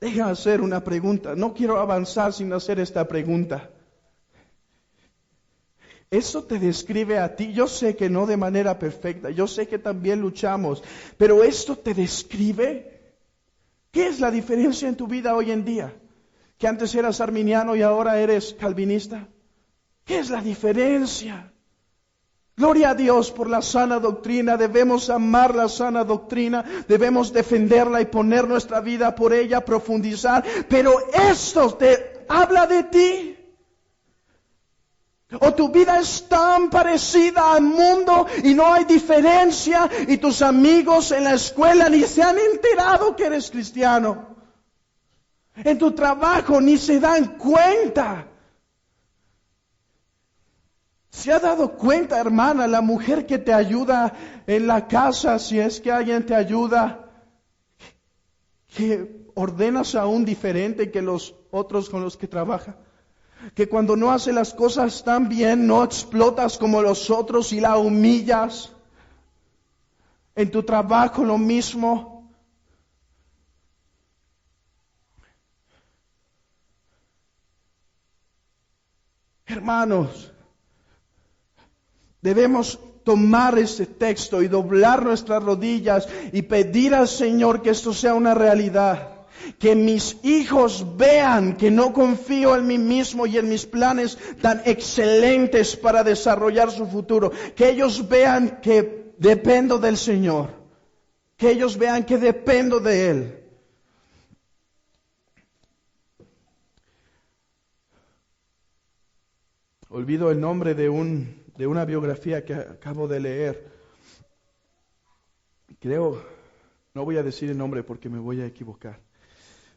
Déjame hacer una pregunta. No quiero avanzar sin hacer esta pregunta. ¿Eso te describe a ti? Yo sé que no de manera perfecta, yo sé que también luchamos, pero ¿esto te describe? ¿Qué es la diferencia en tu vida hoy en día? ¿Que antes eras arminiano y ahora eres calvinista? ¿Qué es la diferencia? Gloria a Dios por la sana doctrina, debemos amar la sana doctrina, debemos defenderla y poner nuestra vida por ella, profundizar, pero esto te habla de ti. O tu vida es tan parecida al mundo y no hay diferencia y tus amigos en la escuela ni se han enterado que eres cristiano. En tu trabajo ni se dan cuenta. ¿Se ha dado cuenta, hermana, la mujer que te ayuda en la casa, si es que alguien te ayuda, que ordenas aún diferente que los otros con los que trabaja? Que cuando no hace las cosas tan bien, no explotas como los otros y la humillas. En tu trabajo lo mismo. Hermanos, debemos tomar este texto y doblar nuestras rodillas y pedir al Señor que esto sea una realidad. Que mis hijos vean que no confío en mí mismo y en mis planes tan excelentes para desarrollar su futuro. Que ellos vean que dependo del Señor. Que ellos vean que dependo de Él. Olvido el nombre de una biografía que acabo de leer. Creo, no voy a decir el nombre porque me voy a equivocar.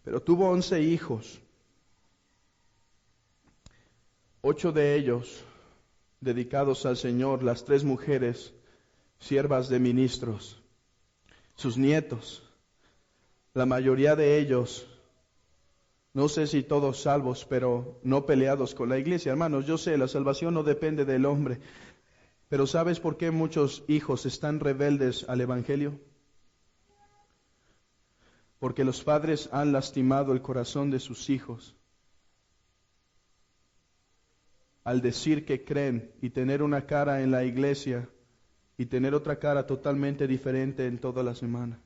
Pero tuvo 11 hijos, 8 de ellos dedicados al Señor, las 3 mujeres, siervas de ministros, sus nietos, la mayoría de ellos, no sé si todos salvos, pero no peleados con la iglesia. Hermanos, yo sé, la salvación no depende del hombre, pero ¿sabes por qué muchos hijos están rebeldes al Evangelio? Porque los padres han lastimado el corazón de sus hijos al decir que creen y tener una cara en la iglesia y tener otra cara totalmente diferente en toda la semana.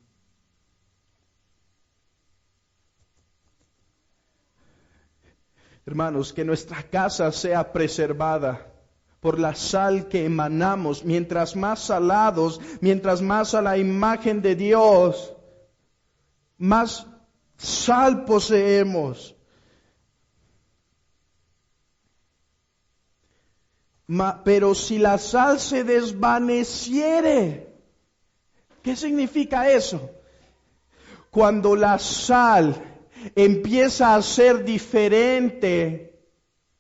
Hermanos, que nuestra casa sea preservada por la sal que emanamos. Mientras más salados, mientras más a la imagen de Dios, más sal poseemos. Pero si la sal se desvaneciere, ¿qué significa eso? Cuando la sal empieza a ser diferente,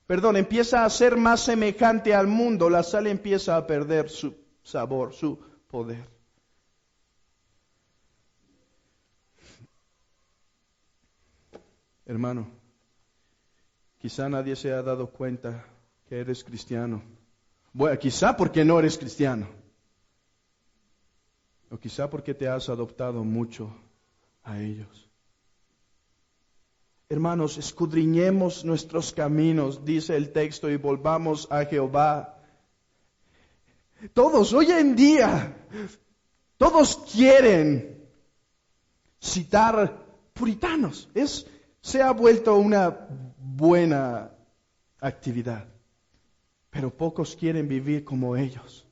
empieza a ser más semejante al mundo, la sal empieza a perder su sabor, su poder. Hermano, quizá nadie se ha dado cuenta que eres cristiano. Bueno, quizá porque no eres cristiano. O quizá porque te has adoptado mucho a ellos. Hermanos, escudriñemos nuestros caminos, dice el texto, y volvamos a Jehová. Todos, hoy en día, todos quieren citar puritanos. Se ha vuelto una buena actividad, pero pocos quieren vivir como ellos.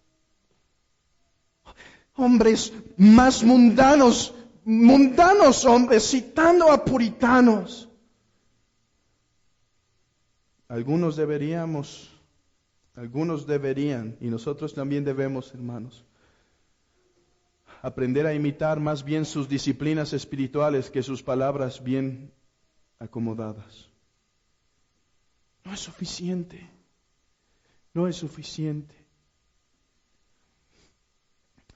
Hombres más mundanos hombres, citando a puritanos. Algunos deberían, y nosotros también debemos, hermanos, aprender a imitar más bien sus disciplinas espirituales que sus palabras bien acomodadas. No es suficiente. No es suficiente.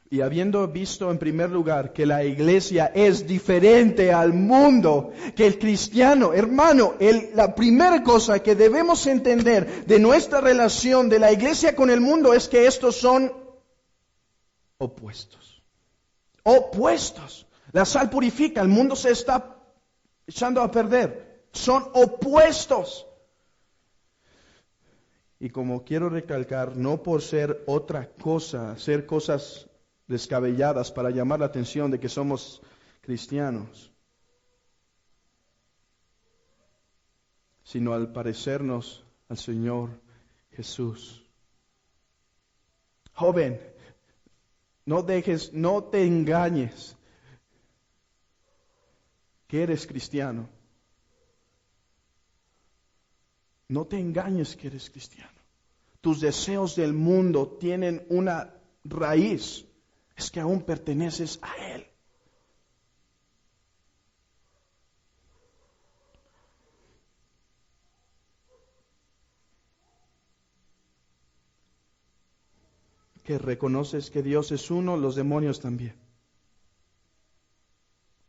Y habiendo visto en primer lugar que la iglesia es diferente al mundo, que el cristiano, hermano, la primera cosa que debemos entender de nuestra relación de la iglesia con el mundo es que estos son opuestos. Opuestos. La sal purifica, el mundo se está echando a perder. Son opuestos. Y como quiero recalcar, no por ser otra cosa, hacer cosas descabelladas para llamar la atención de que somos cristianos, sino al parecernos al Señor Jesús. Joven, no te engañes que eres cristiano. No te engañes que eres cristiano. tus deseos del mundo tienen una raíz, es que aún perteneces a Él. Que reconoces que Dios es uno, los demonios también.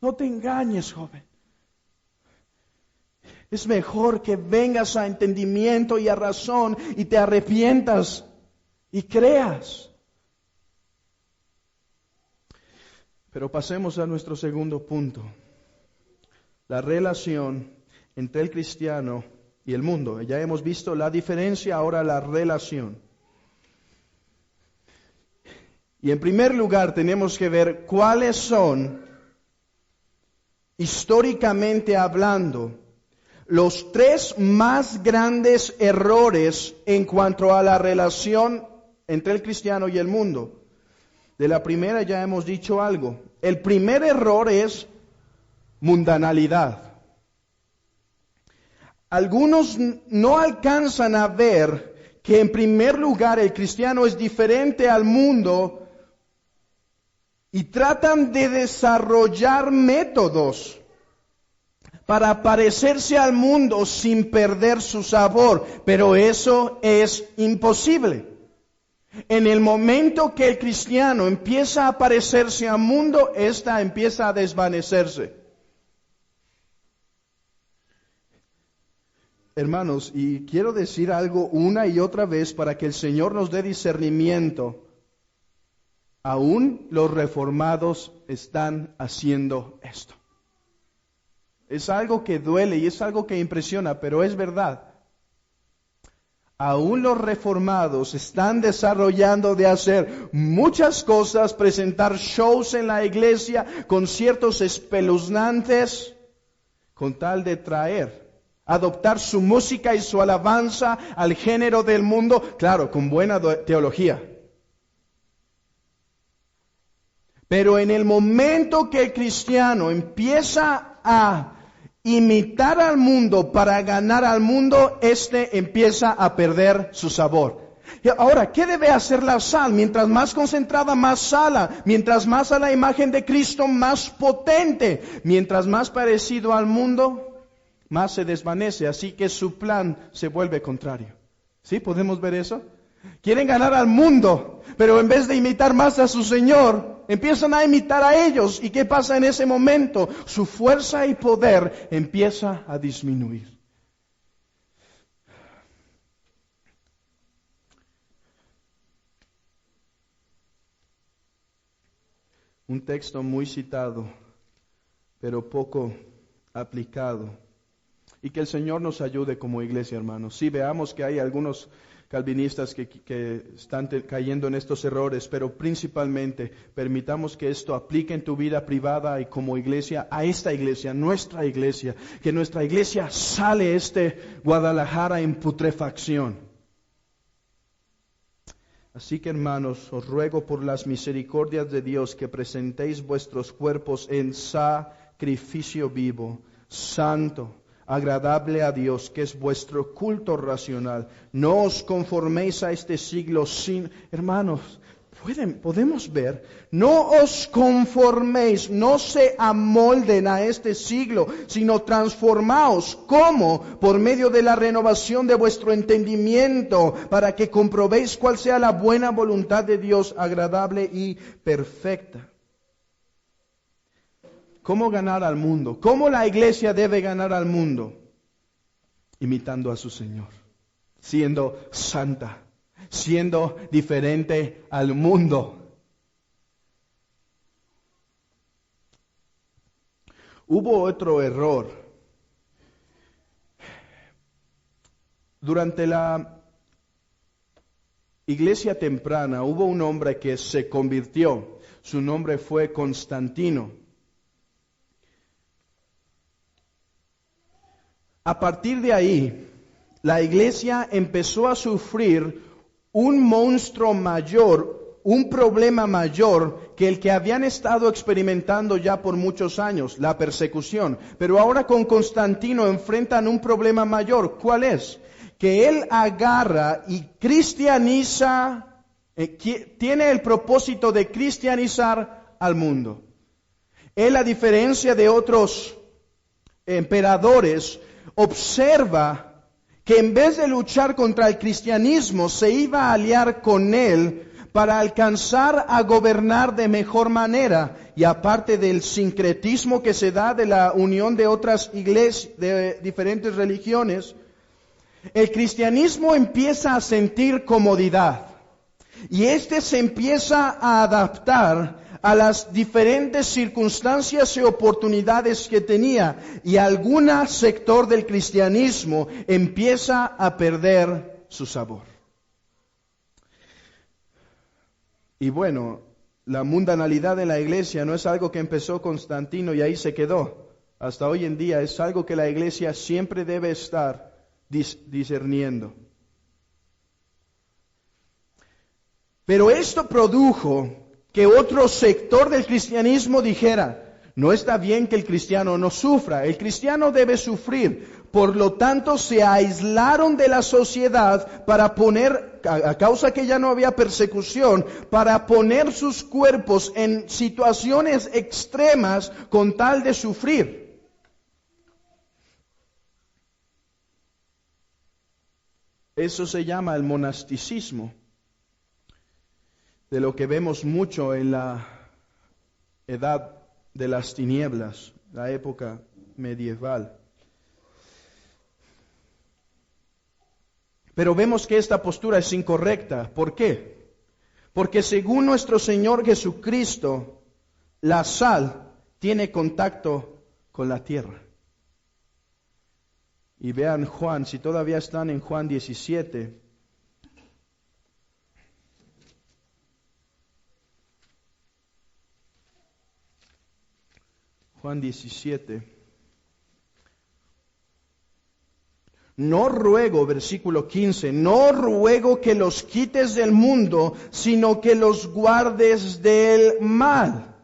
No te engañes, joven. Es mejor que vengas a entendimiento y a razón y te arrepientas y creas. Pero pasemos a nuestro segundo punto. La relación entre el cristiano y el mundo. Ya hemos visto la diferencia, ahora la relación. Y en primer lugar tenemos que ver cuáles son, históricamente hablando, los 3 más grandes errores en cuanto a la relación entre el cristiano y el mundo. De la primera ya hemos dicho algo. El primer error es mundanalidad. Algunos no alcanzan a ver que en primer lugar el cristiano es diferente al mundo y tratan de desarrollar métodos para parecerse al mundo sin perder su sabor, pero eso es imposible. En el momento que el cristiano empieza a parecerse al mundo, ésta empieza a desvanecerse. Hermanos, y quiero decir algo una y otra vez para que el Señor nos dé discernimiento. Aún los reformados están haciendo esto. Es algo que duele y es algo que impresiona, pero es verdad. Aún los reformados están desarrollando de hacer muchas cosas, presentar shows en la iglesia, conciertos espeluznantes, con tal de adoptar su música y su alabanza al género del mundo, claro, con buena teología. Pero en el momento que el cristiano empieza a imitar al mundo para ganar al mundo, empieza a perder su sabor. Y ahora, ¿qué debe hacer la sal? Mientras más concentrada, más sala. Mientras más a la imagen de Cristo, más potente. Mientras más parecido al mundo, más se desvanece. Así que su plan se vuelve contrario. ¿Sí? ¿Podemos ver eso? Quieren ganar al mundo, pero en vez de imitar más a su Señor, empiezan a imitar a ellos. ¿Y qué pasa en ese momento? Su fuerza y poder empieza a disminuir. Un texto muy citado, pero poco aplicado. Y que el Señor nos ayude como iglesia, hermanos. Sí, veamos que hay algunos calvinistas que están cayendo en estos errores, pero principalmente permitamos que esto aplique en tu vida privada y como iglesia, a esta iglesia, nuestra iglesia, que nuestra iglesia sale Guadalajara en putrefacción. Así que hermanos, os ruego por las misericordias de Dios que presentéis vuestros cuerpos en sacrificio vivo, santo, agradable a Dios, que es vuestro culto racional. No os conforméis a este siglo hermanos, podemos ver, no os conforméis, no se amolden a este siglo, sino transformaos. ¿Cómo? Por medio de la renovación de vuestro entendimiento, para que comprobéis cuál sea la buena voluntad de Dios, agradable y perfecta. ¿Cómo ganar al mundo? ¿Cómo la iglesia debe ganar al mundo? Imitando a su Señor, siendo santa, siendo diferente al mundo. Hubo otro error. Durante la iglesia temprana hubo un hombre que se convirtió. Su nombre fue Constantino. A partir de ahí, la iglesia empezó a sufrir un monstruo mayor, un problema mayor que el que habían estado experimentando ya por muchos años, la persecución. Pero ahora con Constantino enfrentan un problema mayor. ¿Cuál es? que él agarra y cristianiza, tiene el propósito de cristianizar al mundo. Él, a diferencia de otros emperadores, observa que en vez de luchar contra el cristianismo, se iba a aliar con él para alcanzar a gobernar de mejor manera. Y aparte del sincretismo que se da de la unión de otras iglesias, de diferentes religiones, el cristianismo empieza a sentir comodidad. Y se empieza a adaptar a las diferentes circunstancias y oportunidades que tenía, y algún sector del cristianismo empieza a perder su sabor. Y bueno, la mundanalidad de la iglesia no es algo que empezó Constantino y ahí se quedó. Hasta hoy en día es algo que la iglesia siempre debe estar discerniendo. Pero esto produjo que otro sector del cristianismo dijera: no está bien que el cristiano no sufra, el cristiano debe sufrir. Por lo tanto, se aislaron de la sociedad para poner, a causa que ya no había persecución, para poner sus cuerpos en situaciones extremas con tal de sufrir. Eso se llama el monasticismo, de lo que vemos mucho en la edad de las tinieblas, la época medieval. Pero vemos que esta postura es incorrecta. ¿Por qué? Porque según nuestro Señor Jesucristo, la sal tiene contacto con la tierra. Y vean Juan, si todavía están en Juan 17, Juan 17. No ruego, versículo 15, no ruego que los quites del mundo, sino que los guardes del mal.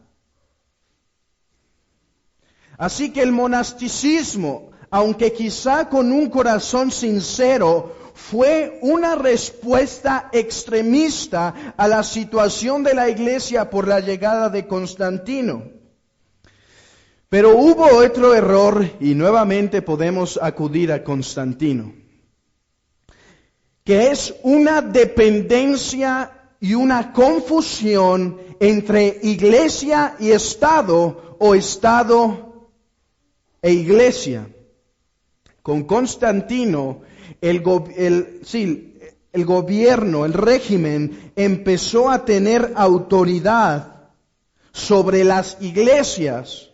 Así que el monasticismo, aunque quizá con un corazón sincero, fue una respuesta extremista a la situación de la iglesia por la llegada de Constantino. Pero hubo otro error y nuevamente podemos acudir a Constantino, que es una dependencia y una confusión entre iglesia y Estado o Estado e iglesia. Con Constantino, el gobierno, el régimen, empezó a tener autoridad sobre las iglesias.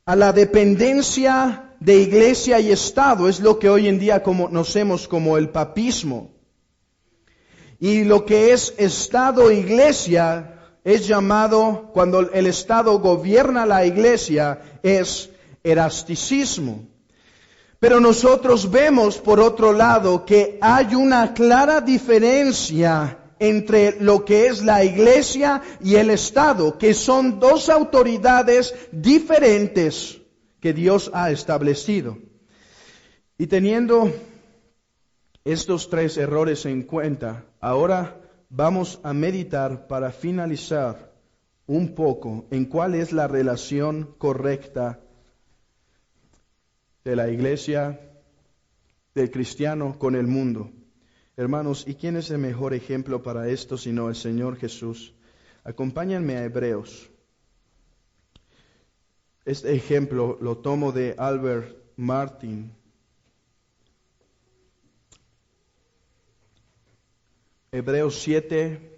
A la dependencia de iglesia y Estado es lo que hoy en día conocemos como el papismo. Y lo que es Estado e iglesia es llamado, cuando el Estado gobierna la iglesia, es erasticismo. Pero nosotros vemos, por otro lado, que hay una clara diferencia entre lo que es la iglesia y el Estado, que son dos autoridades diferentes que Dios ha establecido. Y teniendo estos tres errores en cuenta, ahora vamos a meditar para finalizar un poco en cuál es la relación correcta de la iglesia, del cristiano con el mundo. Hermanos, ¿y quién es el mejor ejemplo para esto sino el Señor Jesús? Acompáñenme a Hebreos. Este ejemplo lo tomo de Albert Martin. Hebreos 7.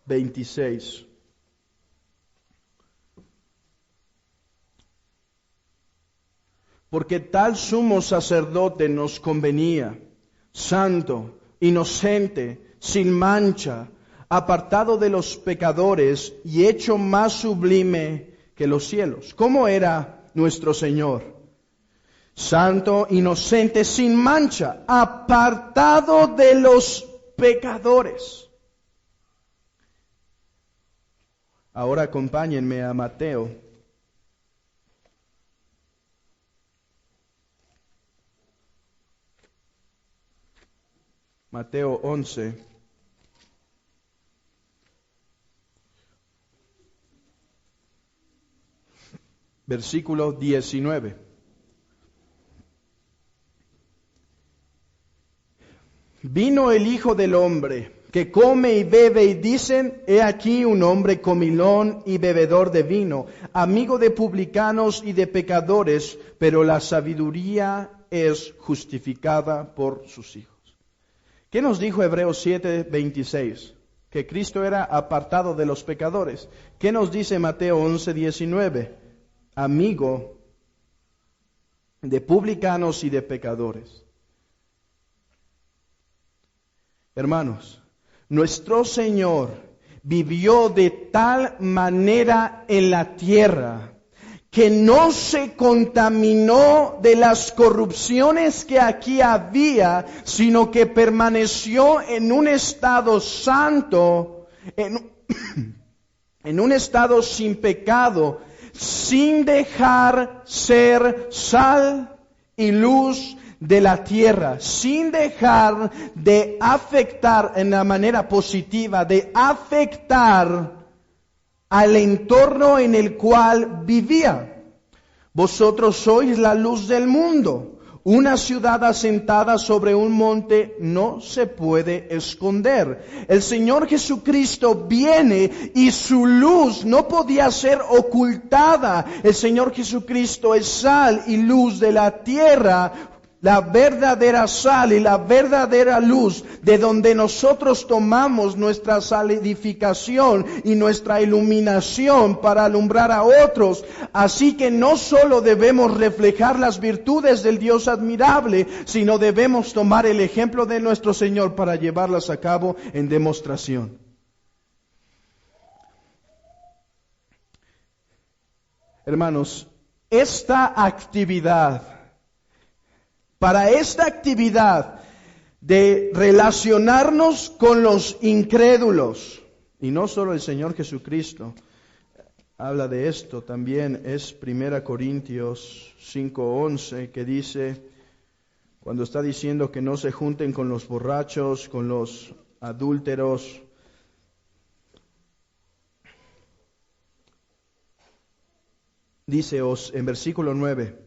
(26) Porque tal sumo sacerdote nos convenía, santo, inocente, sin mancha, apartado de los pecadores y hecho más sublime que los cielos. ¿Cómo era nuestro Señor? santo, inocente, sin mancha, apartado de los pecadores. Ahora acompáñenme a Mateo. Mateo 11. Versículo 19. Vino el Hijo del Hombre, que come y bebe, y dicen, he aquí un hombre comilón y bebedor de vino, amigo de publicanos y de pecadores, pero la sabiduría es justificada por sus hijos. ¿Qué nos dijo Hebreos 7:26? Que Cristo era apartado de los pecadores. ¿Qué nos dice Mateo 11:19? Amigo de publicanos y de pecadores. Hermanos, nuestro Señor vivió de tal manera en la tierra que no se contaminó de las corrupciones que aquí había, sino que permaneció en un estado santo, en un estado sin pecado, sin dejar ser sal y luz de la tierra, sin dejar de afectar en la manera positiva, de afectar al entorno en el cual vivía. Vosotros sois la luz del mundo. Una ciudad asentada sobre un monte no se puede esconder. El Señor Jesucristo viene y su luz no podía ser ocultada. El Señor Jesucristo es sal y luz de la tierra, la verdadera sal y la verdadera luz, de donde nosotros tomamos nuestra salidificación y nuestra iluminación para alumbrar a otros. Así que no solo debemos reflejar las virtudes del Dios admirable, sino debemos tomar el ejemplo de nuestro Señor para llevarlas a cabo en demostración. Hermanos, para esta actividad de relacionarnos con los incrédulos, y no solo el Señor Jesucristo habla de esto, también es 1 Corintios 5:11, que dice, cuando está diciendo que no se junten con los borrachos, con los adúlteros, dice en versículo 9,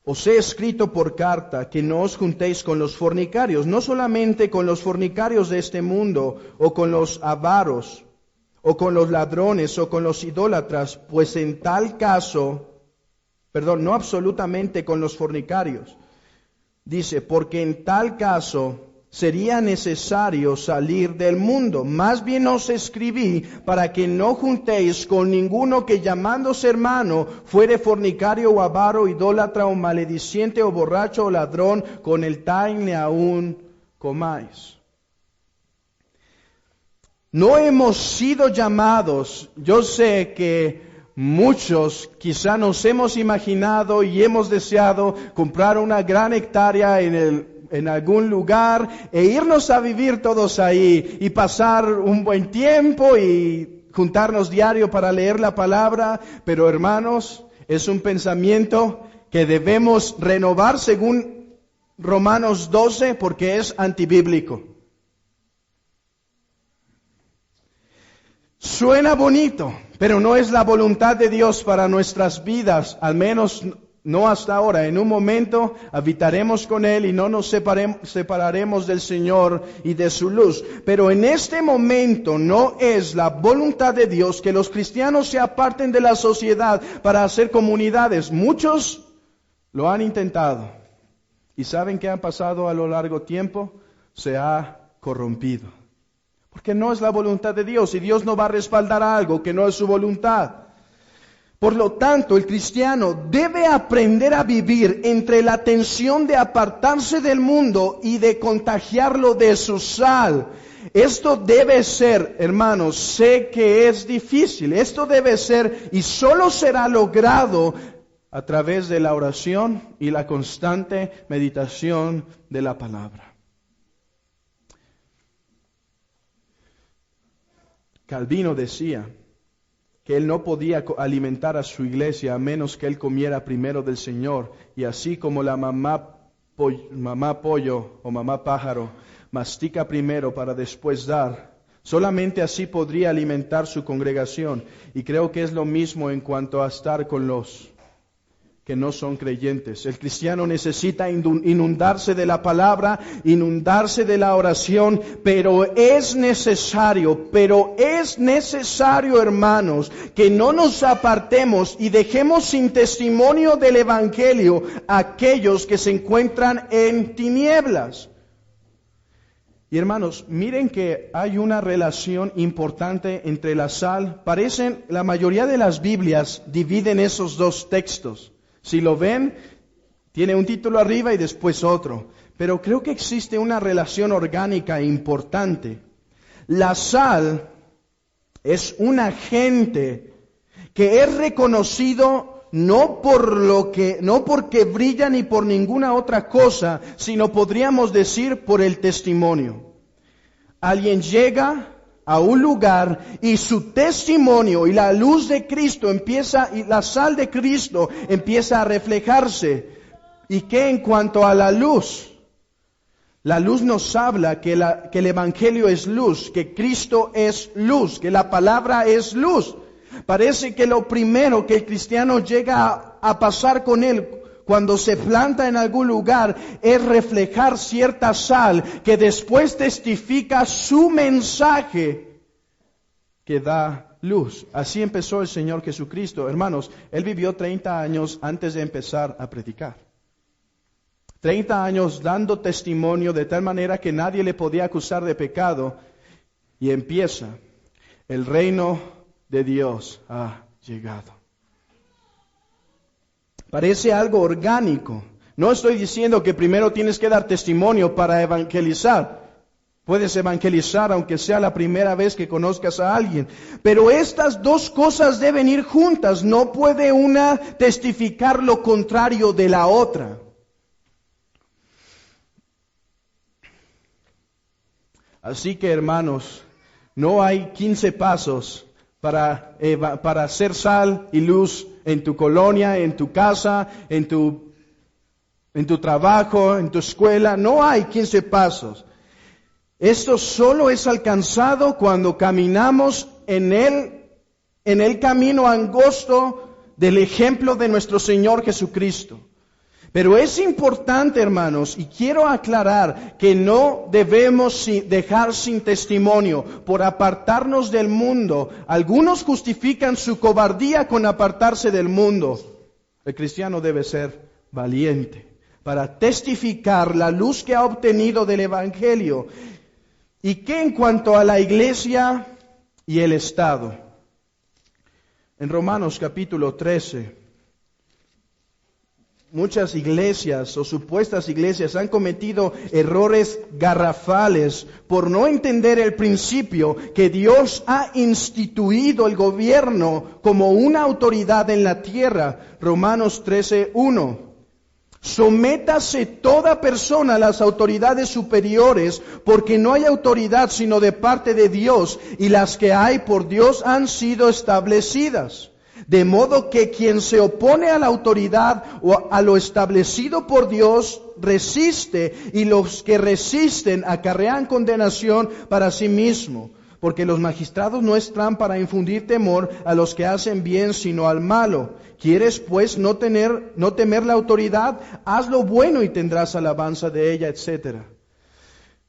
os he escrito por carta que no os juntéis con los fornicarios, no solamente con los fornicarios de este mundo, o con los avaros, o con los ladrones, o con los idólatras, pues en tal caso, no absolutamente con los fornicarios, dice, porque en tal caso sería necesario salir del mundo. Más bien os escribí para que no juntéis con ninguno que llamándose hermano fuere fornicario o avaro, idólatra o malediciente o borracho o ladrón, con el tal ni aún comáis. No hemos sido llamados, yo sé que muchos quizá nos hemos imaginado y hemos deseado comprar una gran hectárea en algún lugar e irnos a vivir todos ahí y pasar un buen tiempo y juntarnos diario para leer la palabra, pero hermanos, es un pensamiento que debemos renovar según Romanos 12 porque es antibíblico. Suena bonito, pero no es la voluntad de Dios para nuestras vidas, al menos no hasta ahora. En un momento habitaremos con Él y no nos separaremos del Señor y de su luz. Pero en este momento no es la voluntad de Dios que los cristianos se aparten de la sociedad para hacer comunidades. Muchos lo han intentado. ¿Y saben qué ha pasado a lo largo tiempo? Se ha corrompido. Porque no es la voluntad de Dios y Dios no va a respaldar algo que no es su voluntad. Por lo tanto, el cristiano debe aprender a vivir entre la tensión de apartarse del mundo y de contagiarlo de su sal. Esto debe ser, hermanos, sé que es difícil, esto debe ser y solo será logrado a través de la oración y la constante meditación de la palabra. Calvino decía que él no podía alimentar a su iglesia a menos que él comiera primero del Señor, y así como la mamá pollo o mamá pájaro mastica primero para después dar, solamente así podría alimentar su congregación. Y creo que es lo mismo en cuanto a estar con los que no son creyentes. El cristiano necesita inundarse de la palabra, inundarse de la oración, pero es necesario, hermanos, que no nos apartemos y dejemos sin testimonio del Evangelio a aquellos que se encuentran en tinieblas. Y hermanos, miren que hay una relación importante entre la sal. La mayoría de las Biblias dividen esos dos textos. Si lo ven, tiene un título arriba y después otro. Pero creo que existe una relación orgánica importante. La sal es un agente que es reconocido no porque brilla ni por ninguna otra cosa, sino podríamos decir por el testimonio. Alguien llega a un lugar y su testimonio y la luz de Cristo y la sal de Cristo empieza a reflejarse. ¿Y qué en cuanto a la luz? La luz nos habla que el Evangelio es luz, que Cristo es luz, que la palabra es luz. Parece que lo primero que el cristiano llega a pasar con él cuando se planta en algún lugar es reflejar cierta sal que después testifica su mensaje que da luz. Así empezó el Señor Jesucristo. Hermanos, Él vivió 30 años antes de empezar a predicar. 30 años dando testimonio de tal manera que nadie le podía acusar de pecado. Y empieza: el reino de Dios ha llegado. Parece algo orgánico. No estoy diciendo que primero tienes que dar testimonio para evangelizar. Puedes evangelizar aunque sea la primera vez que conozcas a alguien. Pero estas dos cosas deben ir juntas. No puede una testificar lo contrario de la otra. Así que, hermanos, no hay 15 pasos para hacer sal y luz en tu colonia, en tu casa, en tu trabajo, en tu escuela. No hay 15 pasos. Esto solo es alcanzado cuando caminamos en el camino angosto del ejemplo de nuestro Señor Jesucristo. Pero es importante, hermanos, y quiero aclarar que no debemos dejar sin testimonio por apartarnos del mundo. Algunos justifican su cobardía con apartarse del mundo. El cristiano debe ser valiente para testificar la luz que ha obtenido del Evangelio. ¿Y qué en cuanto a la iglesia y el Estado? En Romanos capítulo 13... muchas iglesias o supuestas iglesias han cometido errores garrafales por no entender el principio que Dios ha instituido el gobierno como una autoridad en la tierra. Romanos 13:1. Sométase toda persona a las autoridades superiores, porque no hay autoridad sino de parte de Dios, y las que hay por Dios han sido establecidas. De modo que quien se opone a la autoridad o a lo establecido por Dios resiste, y los que resisten acarrean condenación para sí mismo. Porque los magistrados no están para infundir temor a los que hacen bien, sino al malo. ¿Quieres pues no temer la autoridad? Haz lo bueno y tendrás alabanza de ella, etc.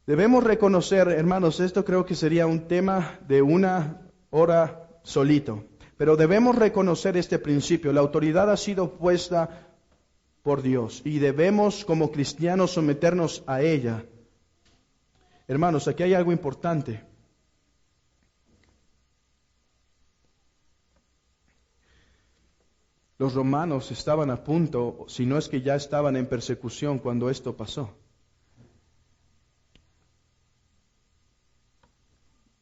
Debemos reconocer, hermanos, esto creo que sería un tema de una hora solito. Pero debemos reconocer este principio. La autoridad ha sido puesta por Dios y debemos como cristianos someternos a ella. Hermanos, aquí hay algo importante. Los romanos estaban a punto, si no es que ya estaban en persecución cuando esto pasó.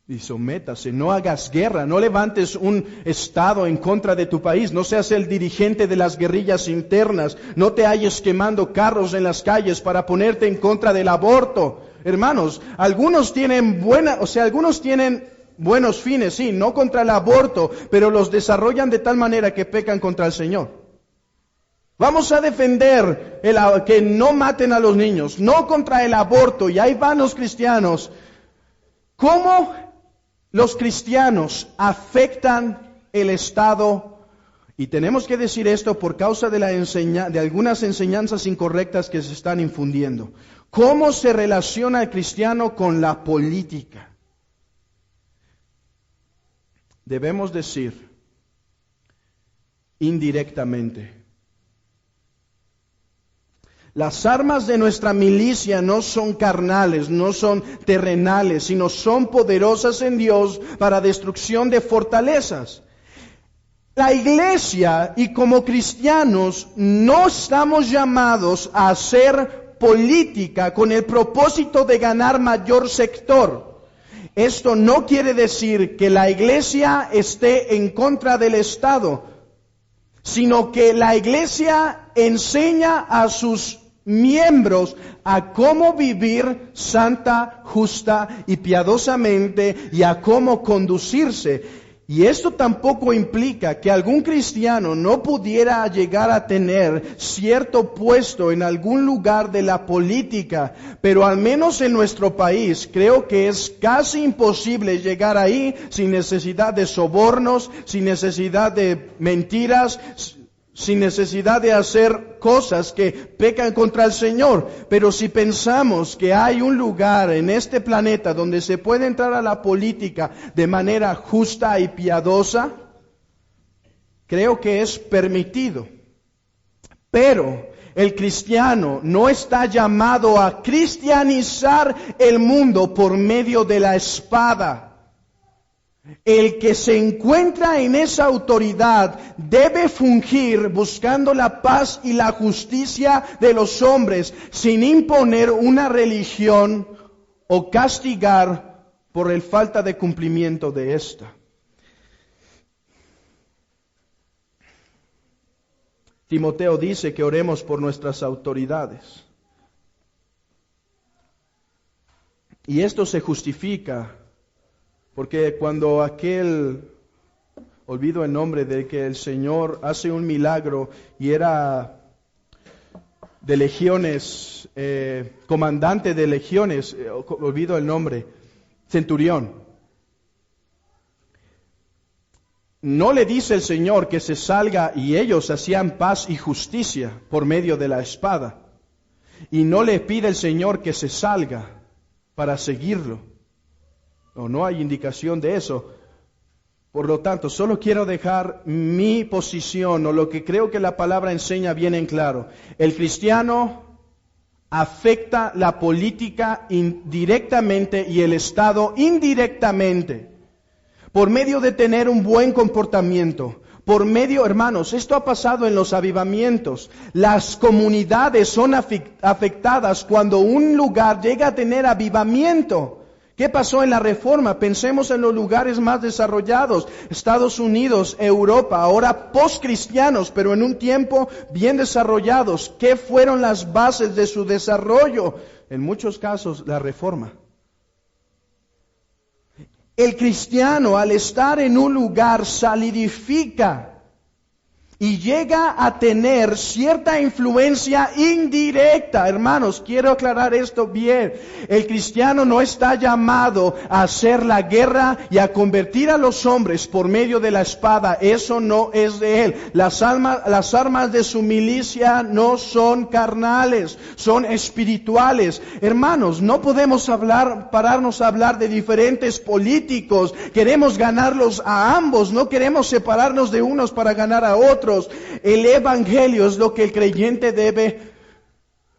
Y sométase, no hagas guerra, no levantes un estado en contra de tu país, no seas el dirigente de las guerrillas internas, no te halles quemando carros en las calles para ponerte en contra del aborto. Hermanos, algunos tienen buenos fines, sí, no contra el aborto, pero los desarrollan de tal manera que pecan contra el Señor. Vamos a defender que no maten a los niños, no contra el aborto, y ahí van los cristianos. ¿Cómo los cristianos afectan el Estado? Y tenemos que decir esto por causa de algunas enseñanzas incorrectas que se están infundiendo. ¿Cómo se relaciona el cristiano con la política? Debemos decir indirectamente. Las armas de nuestra milicia no son carnales, no son terrenales, sino son poderosas en Dios para destrucción de fortalezas. La iglesia y como cristianos no estamos llamados a hacer política con el propósito de ganar mayor sector. Esto no quiere decir que la iglesia esté en contra del Estado, sino que la iglesia enseña a sus miembros a cómo vivir santa, justa y piadosamente y a cómo conducirse. Y esto tampoco implica que algún cristiano no pudiera llegar a tener cierto puesto en algún lugar de la política, pero al menos en nuestro país creo que es casi imposible llegar ahí sin necesidad de sobornos, sin necesidad de mentiras, sin necesidad de hacer cosas que pecan contra el Señor. Pero si pensamos que hay un lugar en este planeta donde se puede entrar a la política de manera justa y piadosa, creo que es permitido. Pero el cristiano no está llamado a cristianizar el mundo por medio de la espada. El que se encuentra en esa autoridad debe fungir buscando la paz y la justicia de los hombres sin imponer una religión o castigar por el falta de cumplimiento de esta. Timoteo dice que oremos por nuestras autoridades. Y esto se justifica porque cuando olvido el nombre de que el Señor hace un milagro y era de legiones, comandante de legiones, olvido el nombre, centurión. No le dice el Señor que se salga y ellos hacían paz y justicia por medio de la espada. Y no le pide el Señor que se salga para seguirlo. No hay indicación de eso. Por lo tanto, solo quiero dejar mi posición o lo que creo que la palabra enseña bien en claro. El cristiano afecta la política directamente y el Estado indirectamente, por medio de tener un buen comportamiento. Por medio, hermanos, esto ha pasado en los avivamientos. Las comunidades son afectadas cuando un lugar llega a tener avivamiento. ¿Qué pasó en la Reforma? Pensemos en los lugares más desarrollados, Estados Unidos, Europa, ahora postcristianos, pero en un tiempo bien desarrollados. ¿Qué fueron las bases de su desarrollo? En muchos casos, la Reforma. El cristiano, al estar en un lugar, solidifica y llega a tener cierta influencia indirecta. Hermanos, quiero aclarar esto bien. El cristiano no está llamado a hacer la guerra y a convertir a los hombres por medio de la espada. Eso no es de él. Las armas de su milicia no son carnales, son espirituales. Hermanos, no podemos pararnos a hablar de diferentes políticos. Queremos ganarlos a ambos, no queremos separarnos de unos para ganar a otros. El evangelio es lo que el creyente debe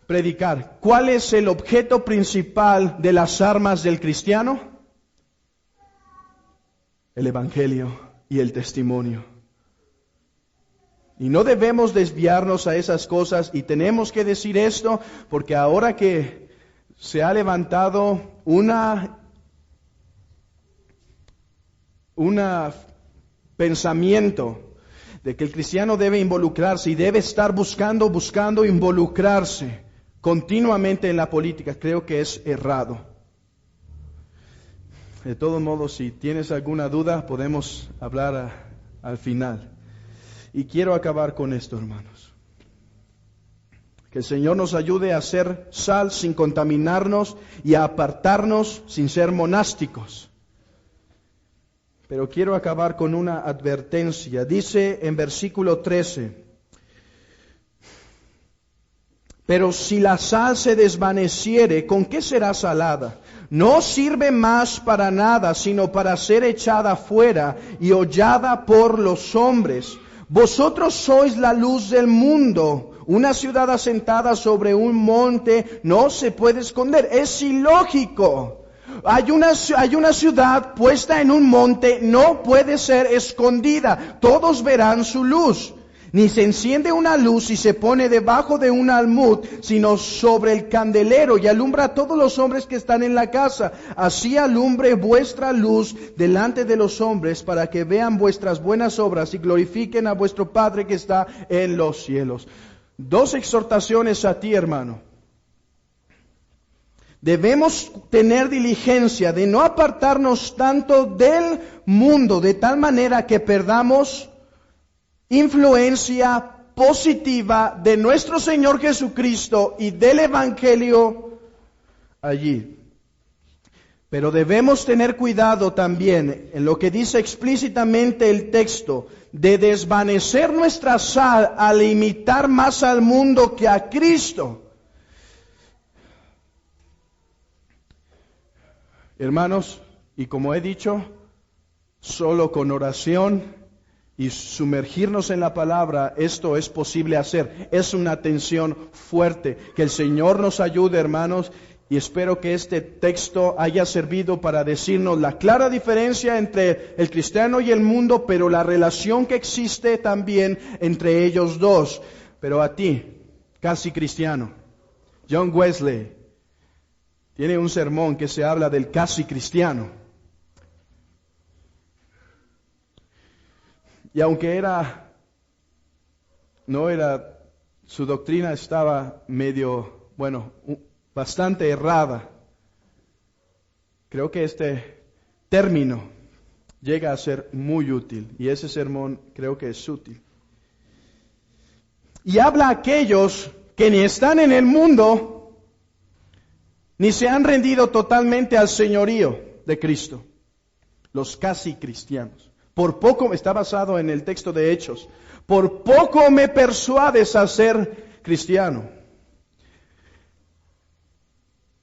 predicar. ¿Cuál es el objeto principal de las armas del cristiano? El evangelio y el testimonio. Y no debemos desviarnos a esas cosas, y tenemos que decir esto porque ahora que se ha levantado una un pensamiento de que el cristiano debe involucrarse y debe estar buscando involucrarse continuamente en la política, creo que es errado. De todos modos, si tienes alguna duda, podemos hablar al final. Y quiero acabar con esto, hermanos. Que el Señor nos ayude a ser sal sin contaminarnos y a apartarnos sin ser monásticos. Pero quiero acabar con una advertencia. Dice en versículo 13: pero si la sal se desvaneciere, ¿con qué será salada? No sirve más para nada, sino para ser echada fuera y hollada por los hombres. Vosotros sois la luz del mundo. Una ciudad asentada sobre un monte no se puede esconder. Es ilógico. Hay una ciudad puesta en un monte, no puede ser escondida. Todos verán su luz. Ni se enciende una luz y se pone debajo de un almud, sino sobre el candelero y alumbra a todos los hombres que están en la casa. Así alumbre vuestra luz delante de los hombres, para que vean vuestras buenas obras y glorifiquen a vuestro Padre que está en los cielos. Dos exhortaciones a ti, hermano. Debemos tener diligencia de no apartarnos tanto del mundo, de tal manera que perdamos influencia positiva de nuestro Señor Jesucristo y del Evangelio allí. Pero debemos tener cuidado también en lo que dice explícitamente el texto, de desvanecer nuestra sal al imitar más al mundo que a Cristo. Hermanos, y como he dicho, solo con oración y sumergirnos en la palabra, esto es posible hacer. Es una tensión fuerte. Que el Señor nos ayude, hermanos, y espero que este texto haya servido para decirnos la clara diferencia entre el cristiano y el mundo, pero la relación que existe también entre ellos dos. Pero a ti, casi cristiano, John Wesley tiene un sermón que se habla del casi cristiano. Y aunque su doctrina estaba bastante errada, creo que este término llega a ser muy útil, y ese sermón creo que es útil. Y habla a aquellos que ni están en el mundo, ni se han rendido totalmente al señorío de Cristo, los casi cristianos. Por poco, está basado en el texto de Hechos, por poco me persuades a ser cristiano.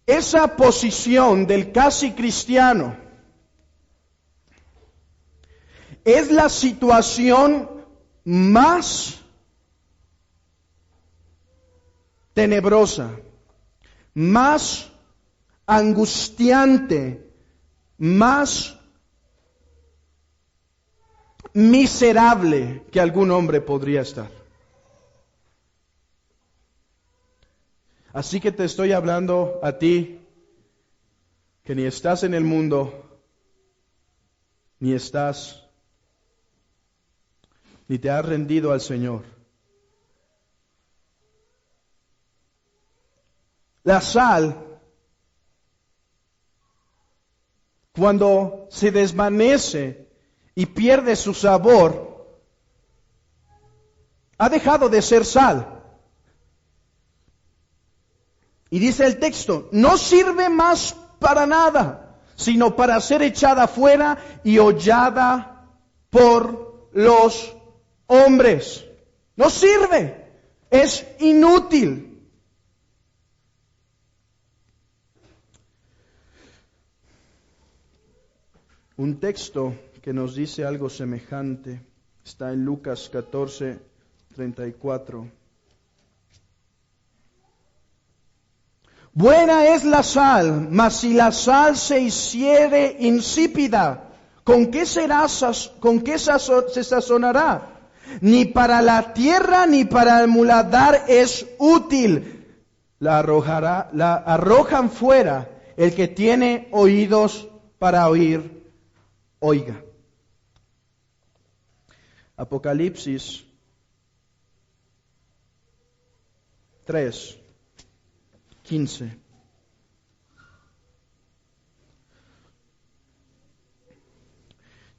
Esa posición del casi cristiano es la situación más tenebrosa, más angustiante, más miserable que algún hombre podría estar. Así que te estoy hablando a ti, que ni estás en el mundo, ni te has rendido al Señor. La sal, cuando se desvanece y pierde su sabor, ha dejado de ser sal. Y dice el texto, no sirve más para nada, sino para ser echada fuera y hollada por los hombres. No sirve, es inútil. Un texto que nos dice algo semejante está en Lucas 14:34. Buena es la sal, mas si la sal se hiciere insípida, ¿con qué se sazonará? Ni para la tierra ni para el muladar es útil. La arrojan fuera. El que tiene oídos para oír, oiga. Apocalipsis 3:15.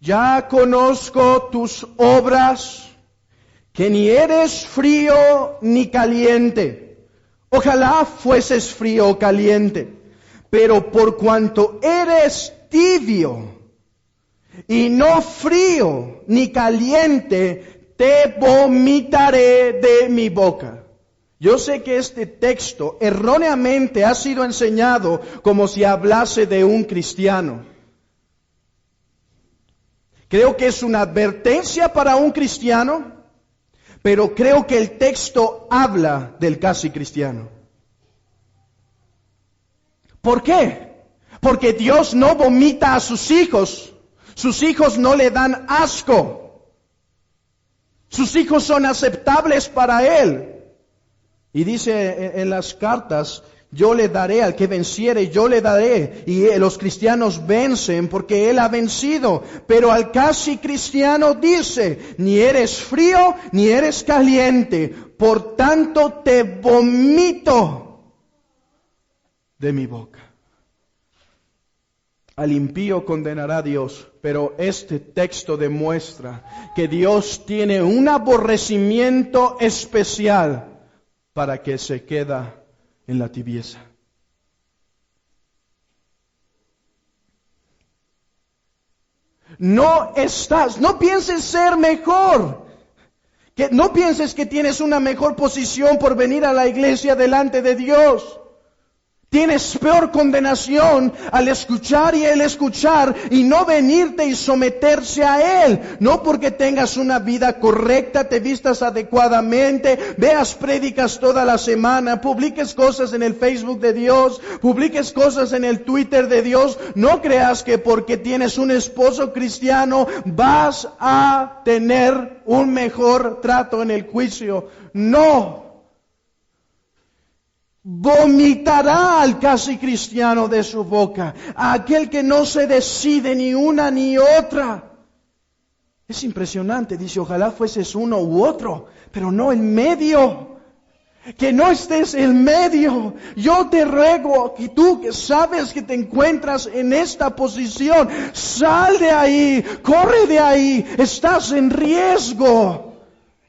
Ya conozco tus obras, que ni eres frío ni caliente. Ojalá fueses frío o caliente, pero por cuanto eres tibio y no frío ni caliente, te vomitaré de mi boca. Yo sé que este texto erróneamente ha sido enseñado como si hablase de un cristiano. Creo que es una advertencia para un cristiano, pero creo que el texto habla del casi cristiano. ¿Por qué? Porque Dios no vomita a sus hijos no le dan asco, sus hijos son aceptables para Él. Y dice en las cartas, yo le daré al que venciere, yo le daré. Y los cristianos vencen porque Él ha vencido. Pero al casi cristiano dice, ni eres frío ni eres caliente, por tanto te vomito de mi boca. Al impío condenará Dios, pero este texto demuestra que Dios tiene un aborrecimiento especial para que se queda en la tibieza. No pienses ser mejor. No pienses que tienes una mejor posición por venir a la iglesia delante de Dios. Tienes peor condenación al escuchar y el escuchar y no venirte y someterse a Él. No porque tengas una vida correcta, te vistas adecuadamente, veas prédicas toda la semana, publiques cosas en el Facebook de Dios, publiques cosas en el Twitter de Dios. No creas que porque tienes un esposo cristiano vas a tener un mejor trato en el juicio. No. Vomitará al casi cristiano de su boca, a aquel que no se decide ni una ni otra. Es impresionante, dice, ojalá fueses uno u otro, pero no en medio. Que no estés en medio. Yo te ruego que tú que sabes que te encuentras en esta posición, sal de ahí, corre de ahí, estás en riesgo.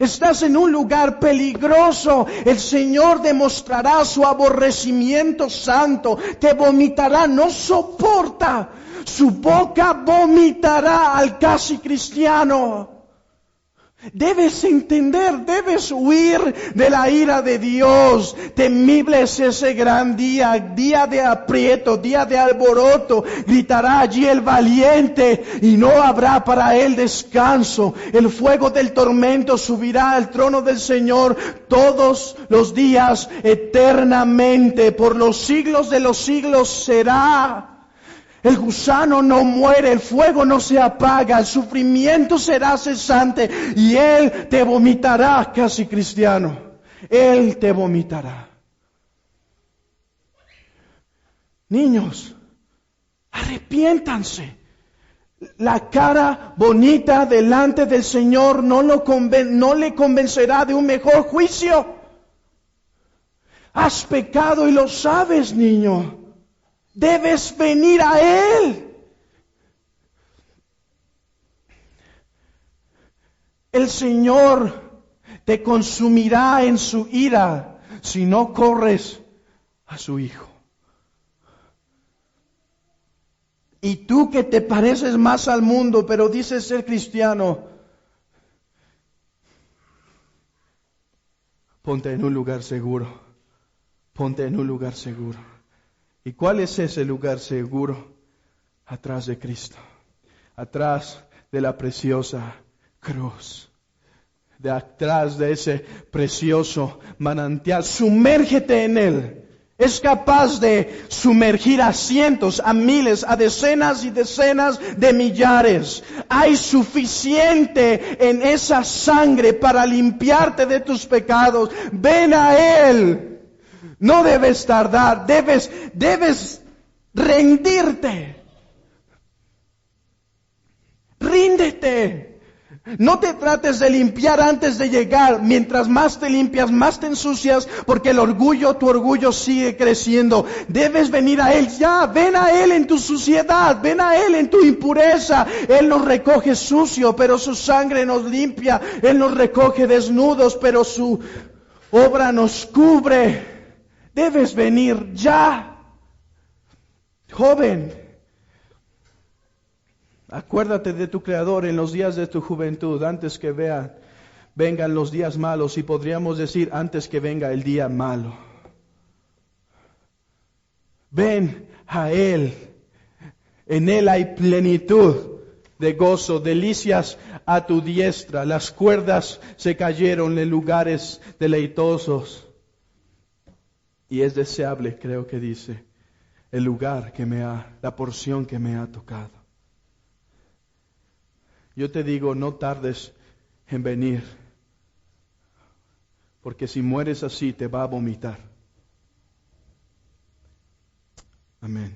Estás en un lugar peligroso. El Señor demostrará su aborrecimiento santo. Te vomitará, no soporta. Su boca vomitará al casi cristiano. Debes entender, debes huir de la ira de Dios. Temible es ese gran día, día de aprieto, día de alboroto. Gritará allí el valiente y no habrá para él descanso. El fuego del tormento subirá al trono del Señor todos los días eternamente. Por los siglos de los siglos será. El gusano no muere, el fuego no se apaga, el sufrimiento será cesante y Él te vomitará, casi cristiano. Él te vomitará. Niños, arrepiéntanse. La cara bonita delante del Señor no le convencerá de un mejor juicio. Has pecado y lo sabes, niño. Debes venir a Él. El Señor te consumirá en su ira si no corres a su Hijo. Y tú que te pareces más al mundo, pero dices ser cristiano, ponte en un lugar seguro. Ponte en un lugar seguro. ¿Y cuál es ese lugar seguro? Atrás de Cristo, atrás de la preciosa cruz, de atrás de ese precioso manantial. Sumérgete en Él. Es capaz de sumergir a cientos, a miles, a decenas y decenas de millares. Hay suficiente en esa sangre para limpiarte de tus pecados. Ven a Él. No debes tardar, debes rendirte. Ríndete. No te trates de limpiar antes de llegar. Mientras más te limpias, más te ensucias, porque tu orgullo sigue creciendo. Debes venir a Él ya. Ven a Él en tu suciedad. Ven a Él en tu impureza. Él nos recoge sucio, pero su sangre nos limpia. Él nos recoge desnudos, pero su obra nos cubre. Debes venir ya. Joven, acuérdate de tu Creador en los días de tu juventud, antes que vengan los días malos, y podríamos decir antes que venga el día malo. Ven a Él. En Él hay plenitud de gozo, delicias a tu diestra. Las cuerdas se cayeron en lugares deleitosos. Y es deseable, creo que dice, el lugar la porción que me ha tocado. Yo te digo, no tardes en venir, porque si mueres así te va a vomitar. Amén.